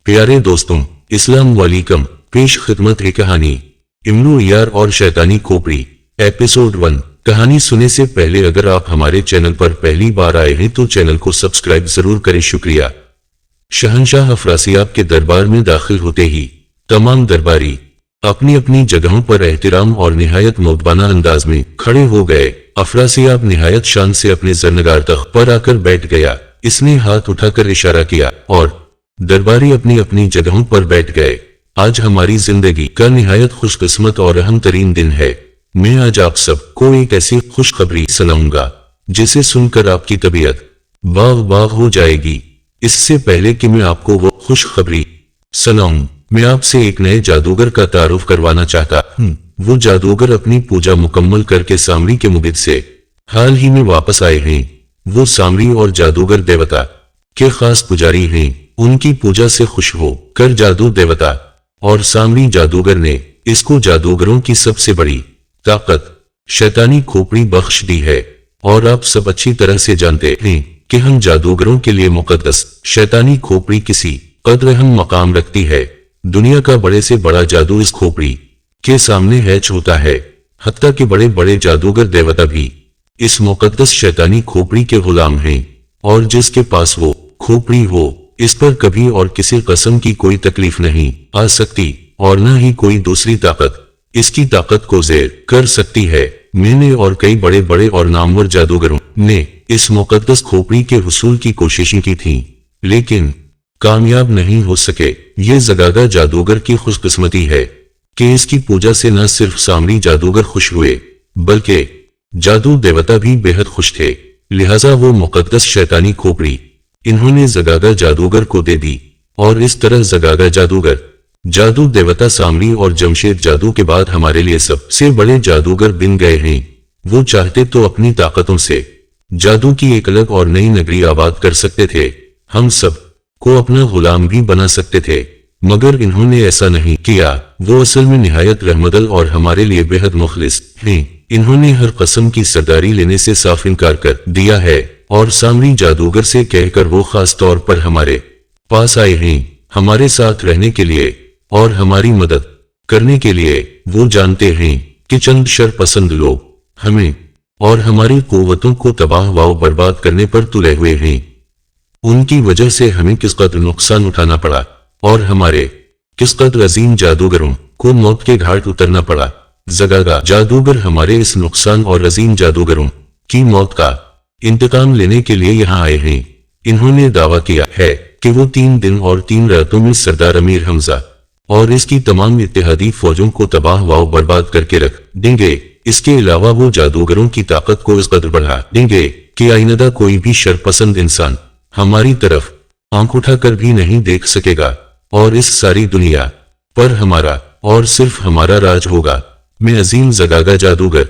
प्यारे दोस्तों, इस्लाम वालेकुम। पेश खिदमत है कहानी इमरू यार और शैतानी खोपड़ी एपिसोड 1। कहानी सुनने से पहले अगर आप हमारे चैनल पर पहली बार आए हैं तो चैनल को सब्सक्राइब जरूर करें, शुक्रिया। शहंशाह अफरासियाब के दरबार में दाखिल होते ही तमाम दरबारी अपनी अपनी जगहों पर एहतराम और निहायत मोहब्बाना अंदाज में खड़े हो गए। अफरासियाब निहायत शान से अपने जरनगार तख्त पर आकर बैठ गया। इसने हाथ उठाकर इशारा किया और दरबारी अपनी अपनी जगहों पर बैठ गए। आज हमारी जिंदगी का निहायत खुशकिस्मत और अहम तरीन दिन है। मैं आज आप सब को एक ऐसी खुशखबरी सुनाऊंगा जिसे सुनकर आपकी तबीयत बाग बाग हो जाएगी। इससे पहले कि मैं आपको वो खुशखबरी सुनाऊं, मैं आपसे एक नए जादूगर का तारुफ करवाना चाहता हूं। वो जादूगर अपनी पूजा मुकम्मल करके सामरी के मुबिद से हाल ही में वापस आए हैं। वो सामरी और जादूगर देवता के खास पुजारी हैं। उनकी पूजा से खुश हो कर जादू देवता और सामरी जादूगर ने इसको जादूगरों की सबसे बड़ी ताकत शैतानी खोपड़ी बख्श दी है। और आप सब अच्छी तरह से जानते हैं कि हम जादूगरों के लिए मुकद्दस शैतानी खोपड़ी किसी कदर अहम मकाम रखती है। दुनिया का बड़े से बड़ा जादू इस खोपड़ी के सामने हैच होता है। हत्ता के बड़े बड़े जादूगर देवता भी इस मुकद्दस शैतानी खोपड़ी के गुलाम हैं। और जिसके पास वो खोपड़ी हो, इस पर कभी और किसी किस्म की कोई तकलीफ नहीं आ सकती और न ही कोई दूसरी ताकत इसकी ताकत को ज़ेर कर सकती है। मैंने और कई बड़े बड़े और नामवर जादूगरों ने इस मुकद्दस खोपड़ी के हुसूल की कोशिशें की थीं, लेकिन कामयाब नहीं हो सके। ये जगागा जादूगर की खुशकिस्मती है कि इसकी पूजा से न सिर्फ सामरी जादूगर खुश हुए बल्कि जादू देवता भी बेहद खुश थे। लिहाजा वो मुकद्दस शैतानी खोपड़ी इन्होंने जगागा जादूगर को दे दी और इस तरह जगागा जादूगर जादू देवता सामरी और जमशेद जादू के बाद हमारे लिए सबसे बड़े जादूगर बन गए हैं। वो चाहते तो अपनी ताकतों से जादू की एक अलग और नई नगरी आबाद कर सकते थे, हम सब को अपना गुलाम भी बना सकते थे, मगर इन्होंने ऐसा नहीं किया। वो असल में निहायत रहमदल और हमारे लिए बेहद मुखलिस हैं। इन्होंने हर किस्म की सरदारी लेने से साफ इनकार कर दिया है और सामरी जादूगर से कहकर वो खास तौर पर हमारे पास आए हैं हमारे साथ रहने के लिए और हमारी मदद करने के लिए। वो जानते हैं कि चंद शर पसंद लोग हमें और हमारी कुव्वतों को तबाह व बर्बाद करने पर तुले हुए हैं। उनकी वजह से हमें किस कदर नुकसान उठाना पड़ा और हमारे किस कदर अजीम जादूगरों को मौत के घाट उतरना पड़ा। जगागा जादूगर हमारे इस नुकसान और अजीम जादूगरों की मौत का इंतकाम लेने के लिए यहाँ आए हैं। इन्होंने दावा किया है कि वो 3 दिन और 3 रातों में सरदार अमीर हमजा और इसकी तमाम इत्तेहादी फौजों को तबाह व बर्बाद करके रख देंगे। इसके अलावा वो जादूगरों की ताकत को इस कदर बढ़ा देंगे कि आइंदा कोई भी शरपसंद इंसान हमारी तरफ आंख उठाकर भी नहीं देख सकेगा और इस सारी दुनिया पर हमारा और सिर्फ हमारा राज होगा। मैं अजीम जगागा जादूगर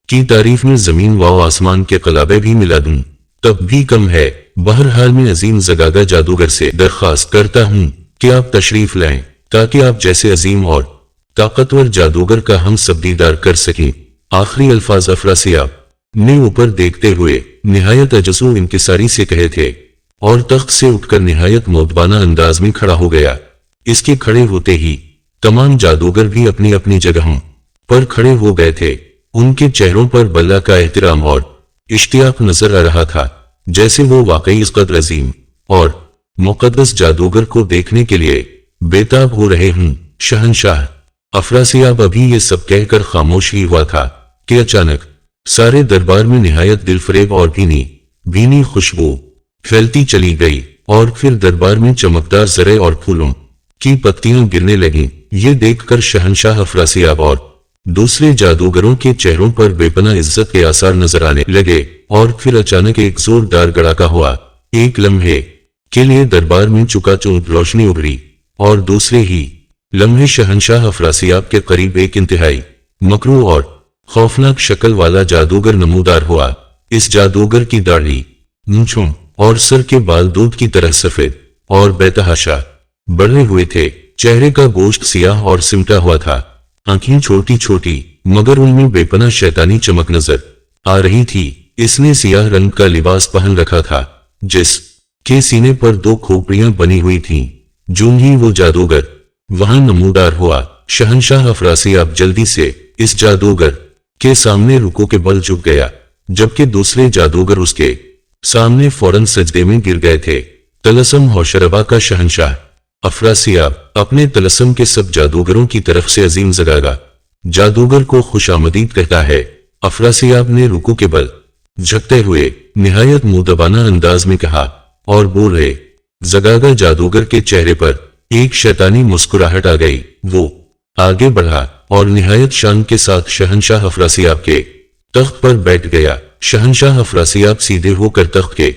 की तारीफ में जमीन व आसमान के कलाबे भी मिला दूं तब भी कम है। बहरहाल मैं अजीम जगागा जादूगर से दरख्वास्त करता हूं कि आप तशरीफ लाएं ताकि आप जैसे अजीम और ताकतवर जादूगर का हम सब दीदार कर सकें। आखिरी अल्फाज अफरासियाब ने ऊपर देखते हुए निहायत अजसू इंकिसारी से कहे थे और तख्त से उठकर निहायत मोहब्बाना अंदाज में खड़ा हो गया। इसके खड़े होते ही तमाम जादूगर भी अपनी अपनी जगहों पर खड़े हो गए थे। उनके चेहरों पर बल्ला का एहतराम और इश्तियाक नजर आ रहा था, जैसे वो वाकई इस कदर अजीम और मुकद्दस जादूगर को देखने के लिए बेताब हो रहे हूं। शहंशाह अफरासियाब अभी ये सब कहकर खामोश ही हुआ था कि अचानक सारे दरबार में निहायत दिलफरेब और भीनी खुशबू फैलती चली गई और फिर दरबार में चमकदार जरे और फूलों की पत्तियां गिरने लगीं। ये देखकर शहंशाह अफरासियाब और दूसरे जादूगरों के चेहरों पर बेपनाह इज्जत के आसार नजर आने लगे और फिर अचानक एक जोरदार गड़ाका हुआ। एक लम्हे के लिए दरबार में चुकाचौंध रोशनी उभरी और दूसरे ही लम्हे शहंशाह अफरासियाब के करीब एक इंतहाई मकरू और खौफनाक शक्ल वाला जादूगर नमूदार हुआ। इस जादूगर की दाढ़ी, मूंछों और सर के बाल दूध की तरह सफेद और बेतहाशा बढ़े हुए थे। चेहरे का गोश्त सियाह और सिमटा हुआ था। आंखें छोटी छोटी मगर उनमें बेपनाह शैतानी चमक नजर आ रही थी। इसने सियाह रंग का लिबास पहन रखा था जिस के सीने पर 2 खोपड़ियां बनी हुई थीं। जूं ही वो जादूगर वहां नमूदार हुआ, शहंशाह अफरासियाब जल्दी से इस जादूगर के सामने रुकू के बल झुक गया, जबकि दूसरे जादूगर उसके सामने फौरन सजदे में गिर गए थे। तलस्म होशरबा का शहंशाह अफरासियाब अपने तलस्म के सब जादूगरों की तरफ से अजीम ज़गागा जादूगर को खुशामदीद कहता है। अफरासियाब ने रुकू के बल झुकते हुए निहायत मुदबाना अंदाज में कहा और बोल रहे। ज़गागा जादूगर के चेहरे पर एक शैतानी मुस्कुराहट आ गई। वो आगे बढ़ा और निहायत शान के साथ शहंशाह अफरासियाब के तख्त पर बैठ गया। शहंशाह अफरासियाब सीधे होकर तख्त के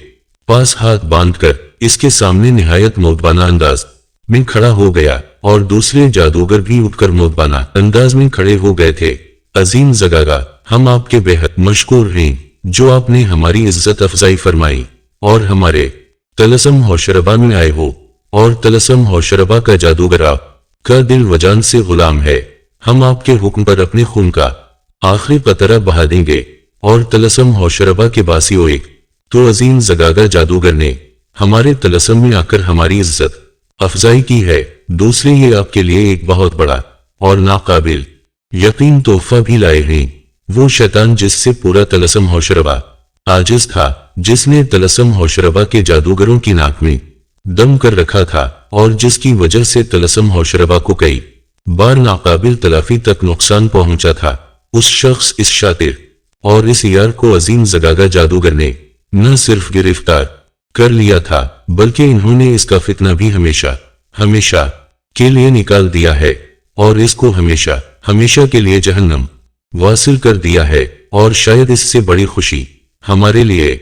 पास हाथ बांधकर इसके सामने निहायत मुदबाना अंदाज में खड़ा हो गया और दूसरे जादूगर भी उठकर मुदबाना अंदाज में खड़े हो गए थे। अजीम ज़गागा, हम आपके बेहद मशकूर हैं जो आपने हमारी इज्जत अफजाई फरमाई और हमारे तलस्म होशरबा में आए हो, और तलस्म होशरबा का जादूगर आप का दिल वजान से गुलाम है। हम आपके हुक्म पर अपने खून का आखिरी कतरा बहा देंगे और तलस्म होशरबा के बासियों एक तो अजीम ज़गागा जादूगर ने हमारे तलस्म में आकर हमारी इज्जत अफजाई की है, दूसरे ये आपके लिए एक बहुत बड़ा और नाकाबिल यकीन तोहफा भी लाए हैं। वो शैतान जिससे पूरा तलस्म होशरबा आजिज था, जिसने तलस्म होशरबा के जादूगरों की नाक में दम कर रखा था और जिसकी वजह से तलस्म होशरबा को कई बार नाकाबिल तलाफी तक नुकसान पहुंचा था, उस शख्स इस शातिर और इस यार को अजीम ज़गागा जादूगर ने न सिर्फ गिरफ्तार कर लिया था, बल्कि इन्होंने इसका फितना भी हमेशा हमेशा के लिए निकाल दिया है और इसको हमेशा हमेशा के लिए जहन्नम वासिल कर दिया है। और शायद इससे बड़ी खुशी हमारे लिए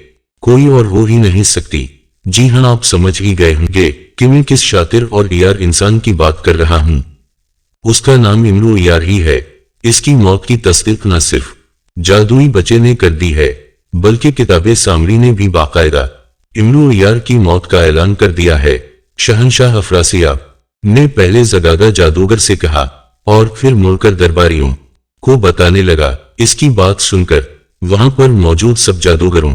कोई और हो ही नहीं सकती। जी हाँ, आप समझ ही गए होंगे कि मैं किस शातिर और यार इंसान की बात कर रहा हूं। उसका नाम इमरू यार ही है। इसकी मौत की तस्दीक न सिर्फ जादुई बच्चे ने कर दी है, बल्कि किताबे सामरी ने भी बाकायदा इमरू यार की मौत का ऐलान कर दिया है। शहंशाह अफरासियाब ने पहले ज़गागा जादूगर से कहा और फिर मुड़कर दरबारियों को बताने लगा। इसकी बात सुनकर वहां पर मौजूद सब जादूगरों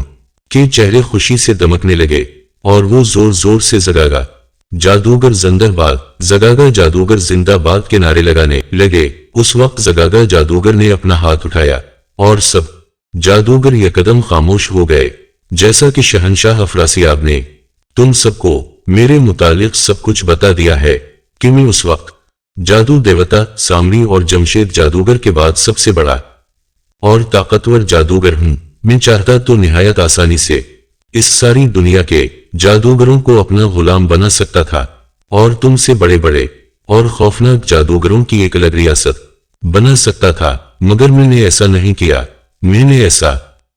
के चेहरे खुशी से दमकने लगे और वो जोर जोर से ज़गागा जादूगर जिंदाबाद, ज़गागा जादूगर जिंदाबाद के नारे लगाने लगे। उस वक्त ज़गागा जादूगर ने अपना हाथ उठाया और सब जादूगर यकदम खामोश हो गए। जैसा कि शहंशाह अफरासियाब ने तुम सबको मेरे मुतालिक सब कुछ बता दिया है कि मैं उस वक्त जादू देवता सामरी और जमशेद जादूगर के बाद सबसे बड़ा और ताकतवर जादूगर हूं। मैं चाहता तो निहायत आसानी से इस सारी दुनिया के जादूगरों को अपना गुलाम बना सकता था और तुमसे बड़े बड़े और खौफनाक जादूगरों की एक अलग रियासत बना सकता था, मगर मैंने ऐसा नहीं किया। मैंने ऐसा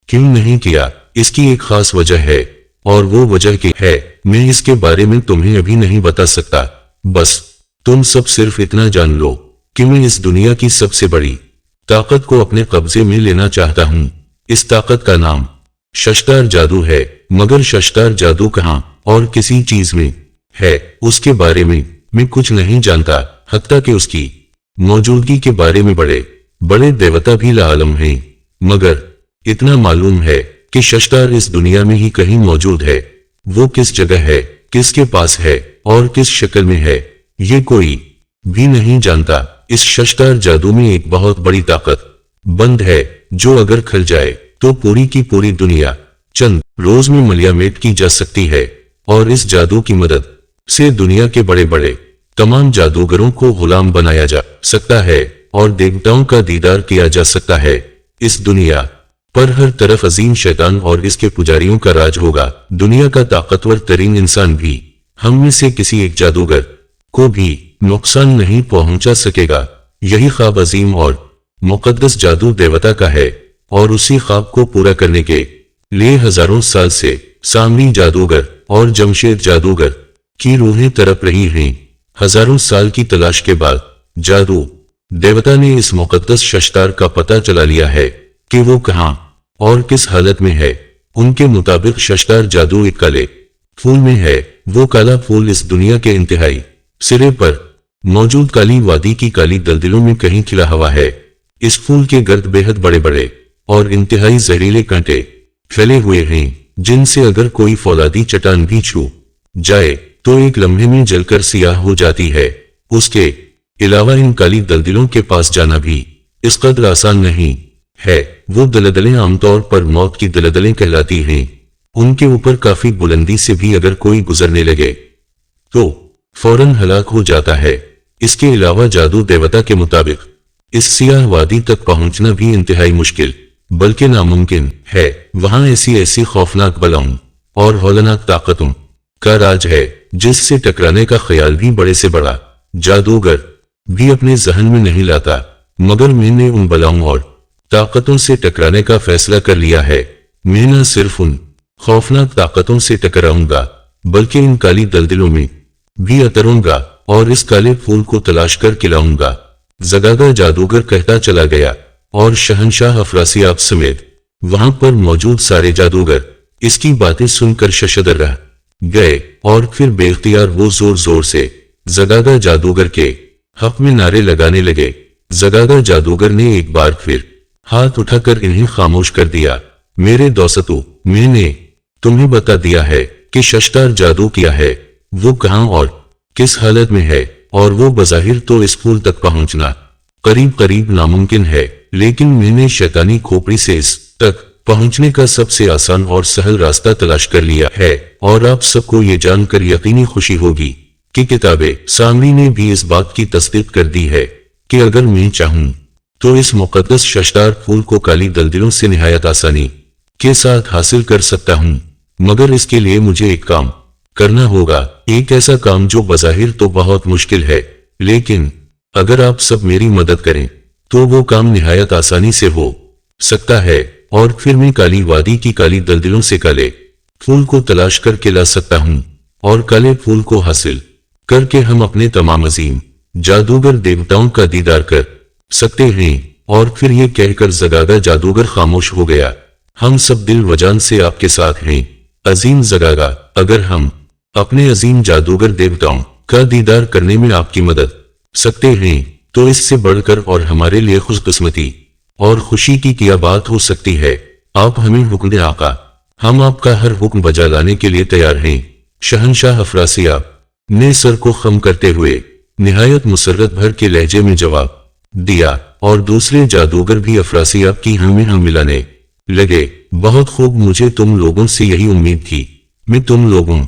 क्यों नहीं किया? इसकी एक खास वजह है और वो वजह की है मैं इसके बारे में तुम्हें अभी नहीं बता सकता। बस तुम सब सिर्फ इतना जान लो कि मैं इस दुनिया की सबसे बड़ी ताकत को अपने कब्जे में लेना चाहता हूं। इस ताकत का नाम शश्तार जादू है, मगर शश्तार जादू कहां और किसी चीज में है उसके बारे में मैं कुछ नहीं जानता, हत्ता कि उसकी मौजूदगी के बारे में बड़े बड़े देवता भी लाआलम हैं। मगर इतना मालूम है कि शश्तार इस दुनिया में ही कहीं मौजूद है। वो किस जगह है, किसके पास है और किस शक्ल में है, ये कोई भी नहीं जानता। इस शश्तार जादू में एक बहुत बड़ी ताकत बंद है जो अगर खल जाए तो पूरी की पूरी दुनिया चंद रोज में मलियामेट की जा सकती है और इस जादू की मदद से दुनिया के बड़े बड़े तमाम जादूगरों को गुलाम बनाया जा सकता है और देवताओं का दीदार किया जा सकता है। इस दुनिया पर हर तरफ अजीम शैतान और इसके पुजारियों का राज होगा। दुनिया का ताकतवर तरीन इंसान भी हम में से किसी एक जादूगर को भी नुकसान नहीं पहुंचा सकेगा। यही ख्वाब अजीम और मुकद्दस जादू देवता का है और उसी ख्वाब को पूरा करने के लिए हजारों साल से सामरी जादूगर और जमशेद जादूगर की रूहें तड़प रही हैं। हजारों साल की तलाश के बाद जादू देवता ने इस मुकद्दस शश्तार का पता चला लिया है कि वो कहां और किस हालत में है। उनके मुताबिक शश्तार जादू एक काले फूल में है। वो काला फूल इस दुनिया के इंतहाई सिरे पर मौजूद काली वादी की काली दलदलों में कहीं खिला हुआ है। इस फूल के गर्द बेहद बड़े बड़े और इंतहाई जहरीले कांटे फैले हुए हैं, जिनसे अगर कोई फौलादी चट्टान भी छू जाए तो एक लम्हे में जलकर सियाह हो जाती है। उसके अलावा इन काली दलदलों के पास जाना भी इस कदर आसान नहीं है। वो दलदलें आमतौर पर मौत की दलदलें कहलाती हैं। उनके ऊपर काफी बुलंदी से भी अगर कोई गुजरने लगे तो फौरन हलाक हो जाता है। इसके अलावा जादू देवता के मुताबिक इस सियाह वादी तक पहुंचना भी इंतहाई मुश्किल बल्कि नामुमकिन है। वहां ऐसी खौफनाक बलाओं और हौलनाक ताकतों का राज है जिससे टकराने का ख्याल भी बड़े से बड़ा जादूगर भी अपने जहन में नहीं लाता। मगर मैंने उन बलाओं और ताकतों से टकराने का फैसला कर लिया है। मैं न सिर्फ उन खौफनाक ताकतों से टकराऊंगा बल्कि इन काली दलदलों में भी उतरूंगा और इस काले फूल को तलाश कर खिलाऊंगा। जगागा जादूगर कहता चला गया और शहंशाह अफरासियाब समेत वहां पर मौजूद सारे जादूगर इसकी बातें सुनकर शशदर रह गए और फिर बेख्तियार वो जोर जोर से जगागा जादूगर के हक में नारे लगाने लगे। जगागा जादूगर ने एक बार फिर हाथ उठाकर इन्हें खामोश कर दिया। मेरे दोस्तों, मैंने तुम्हें बता दिया है कि शशदार जादू क्या है, वो कहां और किस हालत में है, और वो बज़ाहिर तो इस फूल तक पहुंचना करीब करीब नामुमकिन है, लेकिन मैंने शैतानी खोपड़ी से इस तक पहुंचने का सबसे आसान और सहल रास्ता तलाश कर लिया है। और आप सबको ये जानकर यकीनी खुशी होगी कि किताबे सामरी ने भी इस बात की तस्दीक कर दी है कि अगर मैं चाहूं तो इस मुकद्दस शशदार फूल को काली दलदलों से निहायत आसानी के साथ हासिल कर सकता हूं। मगर इसके लिए मुझे एक काम करना होगा, एक ऐसा काम जो बज़ाहिर तो बहुत मुश्किल है, लेकिन अगर आप सब मेरी मदद करें तो वो काम निहायत आसानी से हो सकता है। और फिर मैं काली वादी की काली दलदलों से काले फूल को तलाश करके ला सकता हूं और काले फूल को हासिल करके हम अपने तमाम अजीम जादूगर देवताओं का दीदार कर सकते हैं। और फिर ये कहकर जगागा जादूगर खामोश हो गया। हम सब दिल वजान से आपके साथ हैं अजीम जगागा। अगर हम अपने अजीम जादूगर देवताओं का दीदार करने में आपकी मदद सकते हैं तो इससे बढ़कर और हमारे लिए खुशकिस्मती और खुशी की क्या बात हो सकती है। आप हमें हुक्म दें आका, हम आपका हर हुक्म बजा लाने के लिए तैयार हैं। शहंशाह अफरासियाब ने सर को खम करते हुए निहायत मुसर्रत भर के लहजे में जवाब दिया और दूसरे जादूगर भी अफरासियाब की हमें हम मिलाने लगे। बहुत खूब, मुझे तुम लोगों से यही उम्मीद थी। मैं तुम लोगों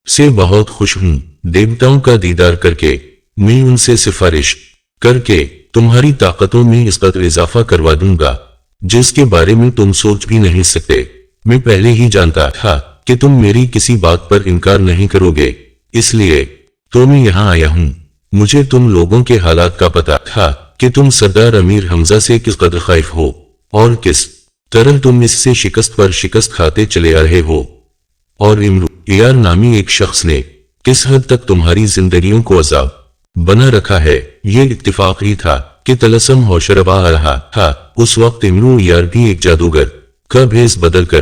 से बहुत खुश हूं। देवताओं का दीदार करके मैं उनसे सिफारिश करके तुम्हारी ताकतों में इस कदर इजाफा करवा दूंगा जिसके बारे में तुम सोच भी नहीं सकते। मैं पहले ही जानता था कि तुम मेरी किसी बात पर इनकार नहीं करोगे, इसलिए तो मैं यहाँ आया हूँ। मुझे तुम लोगों के हालात का पता था कि तुम सरदार अमीर हमजा से किस कदर खौफ हो और किस तरह तुम इससे शिकस्त पर शिकस्त खाते चले आ रहे हो, और इमरू यार नामी एक शख्स ने किस हद तक तुम्हारी जिंदगियों को अजाब बना रखा है। ये इत्तिफाक ही था कि तलस्सम होशरबा आ रहा था। उस वक्त इमरू यार भी एक जादूगर का भेस बदलकर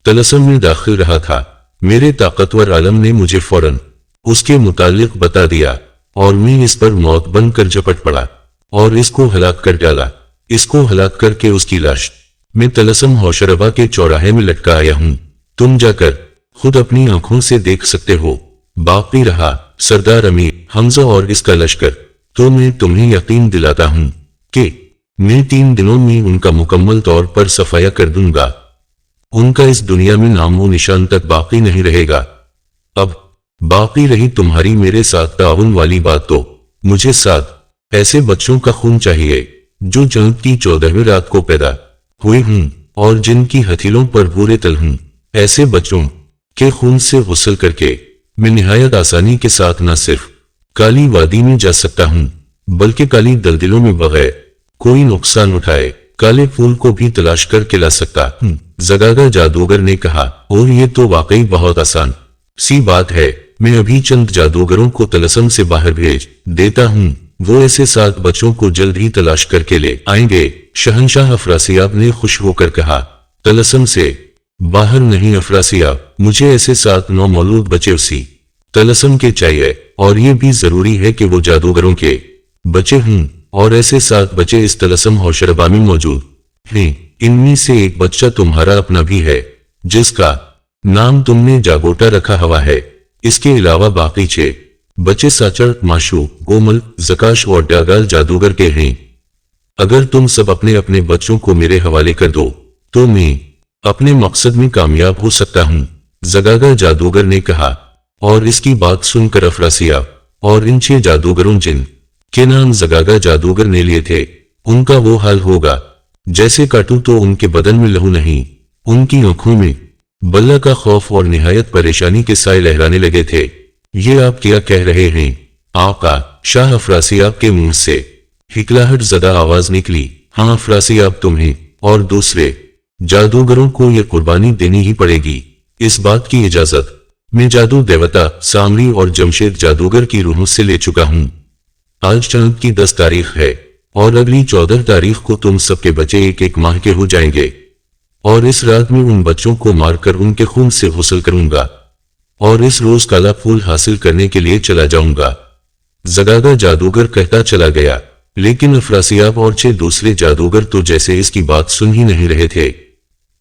तलस्सम में दाखिल रहा था। मेरे ताकतवर आलम ने मुझे फौरन उसके मुतालिक बता दिया और मैं इस पर मौत बनकर झपट पड़ा और इसको हलाक कर डाला। इसको हलाक करके उसकी लाश मैं तलस्सम होशरबा के चौराहे में लटका आया हूं। तुम जाकर खुद अपनी आंखों से देख सकते हो। बाकी रहा सरदार अमीर हमजा और इसका लश्कर, तो मैं तुम्हें यकीन दिलाता हूं कि मैं 3 दिनों में उनका मुकम्मल तौर पर सफाया कर दूंगा। उनका इस दुनिया में नामो निशान तक बाकी नहीं रहेगा। अब बाकी रही तुम्हारी मेरे साथ ताउन वाली बात, तो मुझे 7 ऐसे बच्चों का खून चाहिए जो जंग की 14वीं रात को पैदा हुए हूं और जिनकी हथेलियों पर बुरे तल हूं। ऐसे बच्चों के खून से गुस्ल करके मैं निहायत आसानी के साथ न सिर्फ काली वादी में जा सकता हूं बल्कि काली दलदलों में बगैर कोई नुकसान उठाए काले फूल को भी तलाश करके ला सकता हूं। जगागा जादूगर ने कहा, और ये तो वाकई बहुत आसान सी बात है। मैं अभी चंद जादूगरों को तलस्सम से बाहर भेज देता हूं। वो ऐसे 7 बच्चों को जल्द ही तलाश करके ले आएंगे। शहंशाह अफरासियाब ने खुश होकर कहा, तलस्सम से बाहर नहीं अफरासियाब, मुझे ऐसे 7 नौमौलूद बच्चे उसी तलस्सम के चाहिए, और ये भी जरूरी है कि वो जादूगरों के बच्चे हों, और ऐसे 7 बच्चे इस तलस्सम होशरबा में मौजूद हैं। इनमें से एक बच्चा तुम्हारा अपना भी है जिसका नाम तुमने जागोटा रखा हुआ है। اس کے علاوہ باقی 6 بچے ساچر، ماشو، کومل، زکاش اور ڈاگال جادوگر کے ہیں۔ اگر تم سب اپنے اپنے بچوں کو میرے حوالے کر دو تو میں اپنے مقصد میں کامیاب ہو سکتا ہوں، زگاگا جادوگر نے کہا۔ اور اس کی بات سن کر افراسیاب اور ان 6 جادوگروں جن کے نام زگاگا جادوگر نے لیے تھے، ان کا وہ حال ہوگا جیسے کاٹوں تو ان کے بدن میں لہو نہیں، ان کی آنکھوں میں بلا کا خوف اور نہایت پریشانی کے سائے لہرانے لگے تھے۔ یہ آپ کیا کہہ رہے ہیں آقا؟ شاہ افراسیاب کے منہ سے ہکلاہٹ زدہ آواز نکلی۔ ہاں افراسیاب، تمہیں اور دوسرے جادوگروں کو یہ قربانی دینی ہی پڑے گی۔ اس بات کی اجازت میں جادو دیوتا سامری اور جمشید جادوگر کی روحوں سے لے چکا ہوں۔ آج چاند کی 10 تاریخ ہے اور اگلی 14 تاریخ کو تم سب کے بچے ایک ایک ماہ کے ہو جائیں گے، اور اس رات میں ان بچوں کو مار کر ان کے خون سے غسل کروں گا اور اس روز کالا پھول حاصل کرنے کے لیے چلا جاؤں گا۔ زگاگا جادوگر کہتا چلا گیا، لیکن افراسیاب اور 6 دوسرے جادوگر تو جیسے اس کی بات سن ہی نہیں رہے تھے۔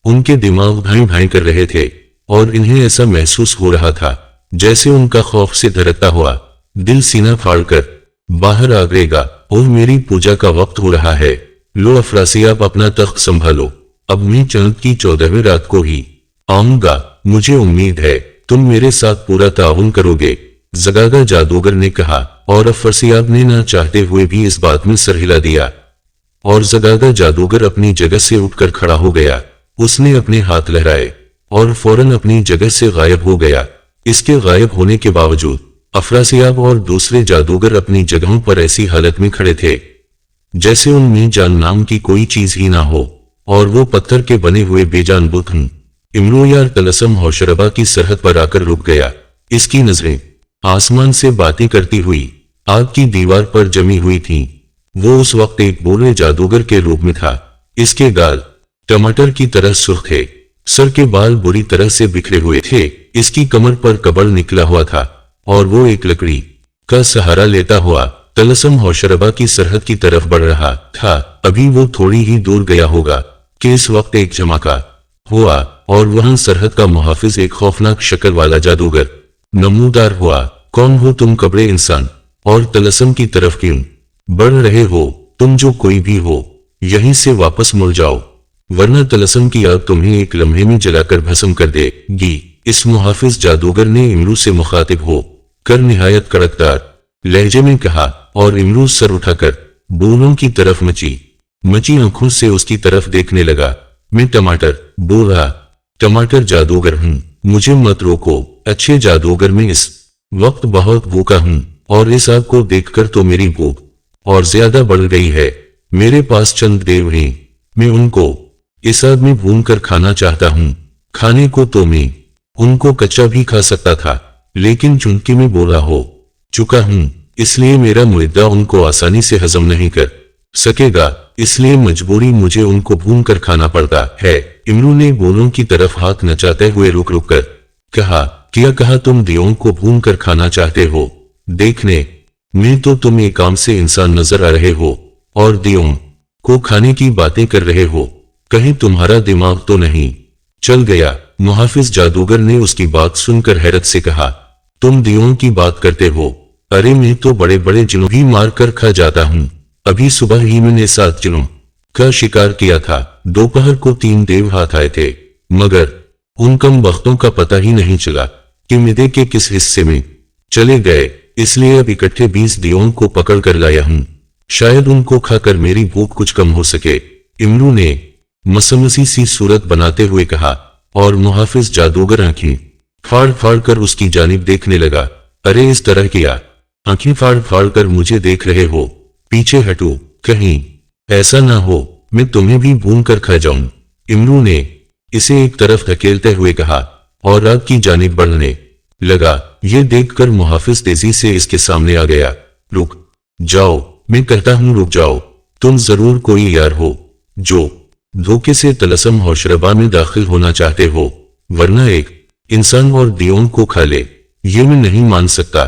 ان کے دماغ بھائیں بھائیں کر رہے تھے اور انہیں ایسا محسوس ہو رہا تھا جیسے ان کا خوف سے دھڑکتا ہوا دل سینہ پھاڑ کر باہر آ گئے گا۔ اور میری پوجا کا وقت ہو رہا ہے، لو افراسیاب اپنا تخت سنبھالو، اب میں چاند کی 14ویں رات کو ہی آؤں گا، مجھے امید ہے تم میرے ساتھ پورا تعاون کرو گے، زگاگا جادوگر نے کہا۔ اور افراسیاب نے نہ چاہتے ہوئے بھی اس بات میں سر ہلا دیا اور زگاگا جادوگر اپنی جگہ سے اٹھ کر کھڑا ہو گیا۔ اس نے اپنے ہاتھ لہرائے اور فوراً اپنی جگہ سے غائب ہو گیا۔ اس کے غائب ہونے کے باوجود افراسیاب اور دوسرے جادوگر اپنی جگہوں پر ایسی حالت میں کھڑے تھے جیسے ان میں جان نام کی کوئی چیز ہی نہ ہو اور وہ پتھر کے بنے ہوئے بے جان بت ہوں۔ امرویار طلسم ہوشربا کی سرحد پر آ کر رک گیا۔ اس کی نظریں آسمان سے باتیں کرتی ہوئی آگ کی دیوار پر جمی ہوئی تھیں۔ وہ اس وقت ایک بولے جادوگر کے روپ میں تھا۔ اس کے گال ٹماٹر کی طرح سرخ تھے، سر کے بال بری طرح سے بکھرے ہوئے تھے، اس کی کمر پر کبڑ نکلا ہوا تھا اور وہ ایک لکڑی کا سہارا لیتا ہوا طلسم ہوشربا کی سرحد کی طرف بڑھ رہا تھا۔ ابھی وہ تھوڑی ہی دور گیا ہوگا کہ اس وقت ایک جھماکا ہوا اور وہاں سرحد کا محافظ ایک خوفناک شکل والا جادوگر نمودار ہوا۔ کون ہو تم کبڑے انسان، اور طلسم کی طرف کیوں بڑھ رہے ہو؟ تم جو کوئی بھی ہو یہیں سے واپس مڑ جاؤ، ورنہ طلسم کی آگ تمہیں ایک لمحے میں جلا کر بھسم کر دے گی۔ اس محافظ جادوگر نے امرو سے مخاطب ہو کر نہایت کڑکدار لہجے میں کہا، اور امرو سر اٹھا کر بولوں کی طرف مچی آنکھوں سے اس کی طرف دیکھنے لگا۔ میں ٹماٹر بولا ٹماٹر جادوگر ہوں، مجھے مت روکو۔ اچھے جادوگر، میں اس وقت بہت بھوکا ہوں اور اس آگ کو دیکھ کر تو میری بھوک اور زیادہ بڑھ گئی ہے۔ میرے پاس چند دیو ہیں، میں ان کو اس آگ میں بھون کر کھانا چاہتا ہوں۔ کھانے کو تو میں ان کو کچا بھی کھا سکتا تھا، لیکن چونکہ میں بولا ہو چکا ہوں اس لیے میرا معدہ ان کو آسانی سے ہضم نہیں کر سکے گا، اس لیے مجبوری مجھے ان کو بھون کر کھانا پڑتا ہے۔ امرو نے بولوں کی طرف ہاتھ نچاتے ہوئے رک رک کر کہا، کیا کہا؟ تم دیووں کو بھون کر کھانا چاہتے ہو؟ دیکھنے میں تو تم ایک عام سے انسان نظر آ رہے ہو اور دیووں کو کھانے کی باتیں کر رہے ہو، کہیں تمہارا دماغ تو نہیں چل گیا؟ محافظ جادوگر نے اس کی بات سن کر حیرت سے کہا، تم دیووں کی بات کرتے ہو؟ ارے میں تو بڑے بڑے جنوں بھی مار کر کھا جاتا ہوں، ابھی صبح ہی میں نے 7 جنوں کا شکار کیا تھا، دوپہر کو 3 دیو ہاتھ آئے تھے، مگر ان کم بختوں کا پتہ ہی نہیں چلا کہ معدے کے کس حصے میں چلے گئے، اس لیے اب اکٹھے 20 دیووں کو پکڑ کر لایا ہوں، شاید ان کو کھا کر میری بھوک کچھ کم ہو سکے۔ امرو نے مسمسی سی صورت بناتے ہوئے کہا، اور محافظ جادوگر آنکھیں پھاڑ پھاڑ کر اس کی جانب دیکھنے لگا۔ ارے اس طرح کیا آنکھیں پھاڑ پھاڑ کر مجھے دیکھ رہے ہو؟ پیچھے ہٹو، کہیں ایسا نہ ہو میں تمہیں بھی بھون کر کھا جاؤں۔ امرو نے اسے ایک طرف دھکیلتے ہوئے کہا اور آگ کی جانب بڑھنے لگا۔ یہ دیکھ کر محافظ تیزی سے اس کے سامنے آ گیا۔ رک جاؤ، میں کہتا ہوں رک جاؤ، تم ضرور کوئی یار ہو جو دھوکے سے طلسم ہوشربا میں داخل ہونا چاہتے ہو، ورنہ ایک انسان اور دیووں کو کھا لے یہ میں نہیں مان سکتا۔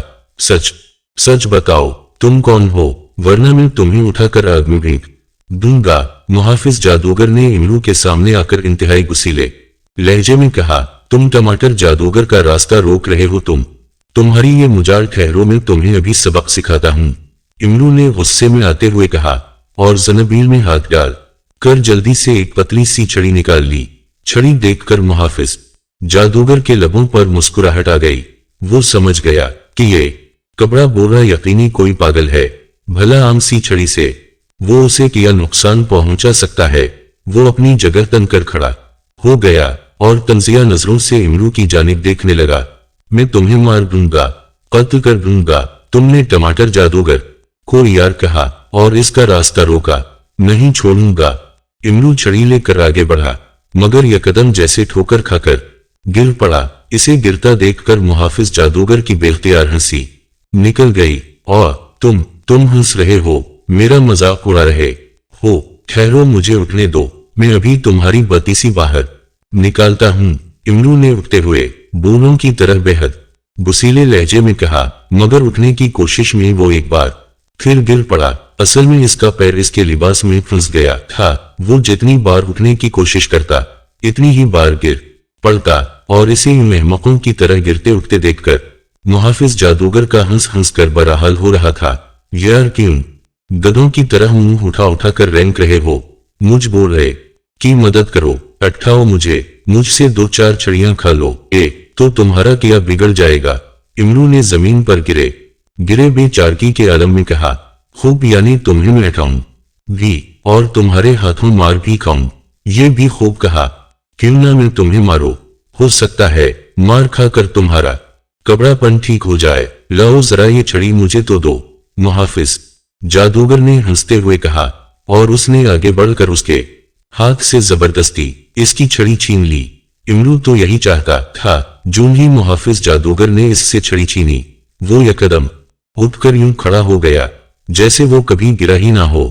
سچ بتاؤ تم کون ہو، ورنہ میں تمہیں اٹھا کر آگ میں پھینک دوں گا۔ محافظ جادوگر نے امرو کے سامنے آ کر انتہائی غصیلے لہجے میں کہا، تم ٹماٹر جادوگر کا راستہ روک رہے ہو، تم तुम्हारी ये मुजाड़ ठहरो, मैं तुम्हें अभी सबक सिखाता हूं, इमरू ने गुस्से में आते हुए कहा और जनबील में हाथ डाल कर जल्दी से एक पतली सी छड़ी निकाल ली। छड़ी देखकर मुहाफिज जादूगर के लबों पर मुस्कुराहट आ गई। वो समझ गया कि ये कपड़ा बोरा यकीनी कोई पागल है, भला आम सी छड़ी से वो उसे क्या नुकसान पहुंचा सकता है। वो अपनी जगह तन कर खड़ा हो गया और तंजिया नजरों से इमरू की जानिब देखने लगा। मैं तुम्हें मार दूंगा, कत्ल कर दूंगा। तुमने टमाटर जादूगर को यार कहा और इसका रास्ता रोका, नहीं छोड़ूंगा। इमरू छड़ी लेकर आगे बढ़ा मगर यकदम जैसे ठोकर खाकर गिर पड़ा। इसे गिरता देखकर मुहाफिज जादूगर की बेख्तियार हंसी निकल गई। और तुम हंस रहे हो, मेरा मजाक उड़ा रहे हो। ठहरो, मुझे उठने दो, मैं अभी तुम्हारी बत्तीसी बाहर निकालता हूं, इमरू ने उठते हुए बूढ़ों की तरह बेहद गुस्सीले लहजे में कहा। मगर उठने की कोशिश में वो एक बार फिर गिर पड़ा। असल में इसका पैर इसके लिबास में फंस गया था। वो जितनी बार उठने की कोशिश करता इतनी ही बार गिर पड़ता और इसे महमकों की तरह गिरते उठते देखकर मुहाफिज जादूगर का हंस हंस कर बरहाल हो रहा था। यार क्यों गधों की तरह मुंह उठा उठा कर रेंक रहे हो, मुझ बोल रहे की मदद करो, अटकाओ मुझे, मुझसे 2-4 छड़ियां खा लो, तो तुम्हारा क्या बिगड़ जाएगा। इमरू ने जमीन पर गिरे बेचारगी के आलम में कहा। खूब, यानी तुम्हें मैं खाऊं भी और तुम्हारे हाथों मार भी खाऊं, ये भी खूब कहा। क्यों ना मैं तुम्हें मारो, हो सकता है मार खाकर तुम्हारा कबड़ापन ठीक हो जाए। लाओ जरा ये छड़ी मुझे तो दो, मुहाफिज जादूगर ने हंसते हुए कहा और उसने आगे बढ़कर उसके हाथ से जबरदस्ती इसकी छड़ी छीन ली। इमरू तो यही चाहता था। जूं ही मुहाफिज जादूगर ने इससे छड़ी छीनी, वो यकदम उठकर यूं खड़ा हो गया जैसे वो कभी गिरा ही ना हो।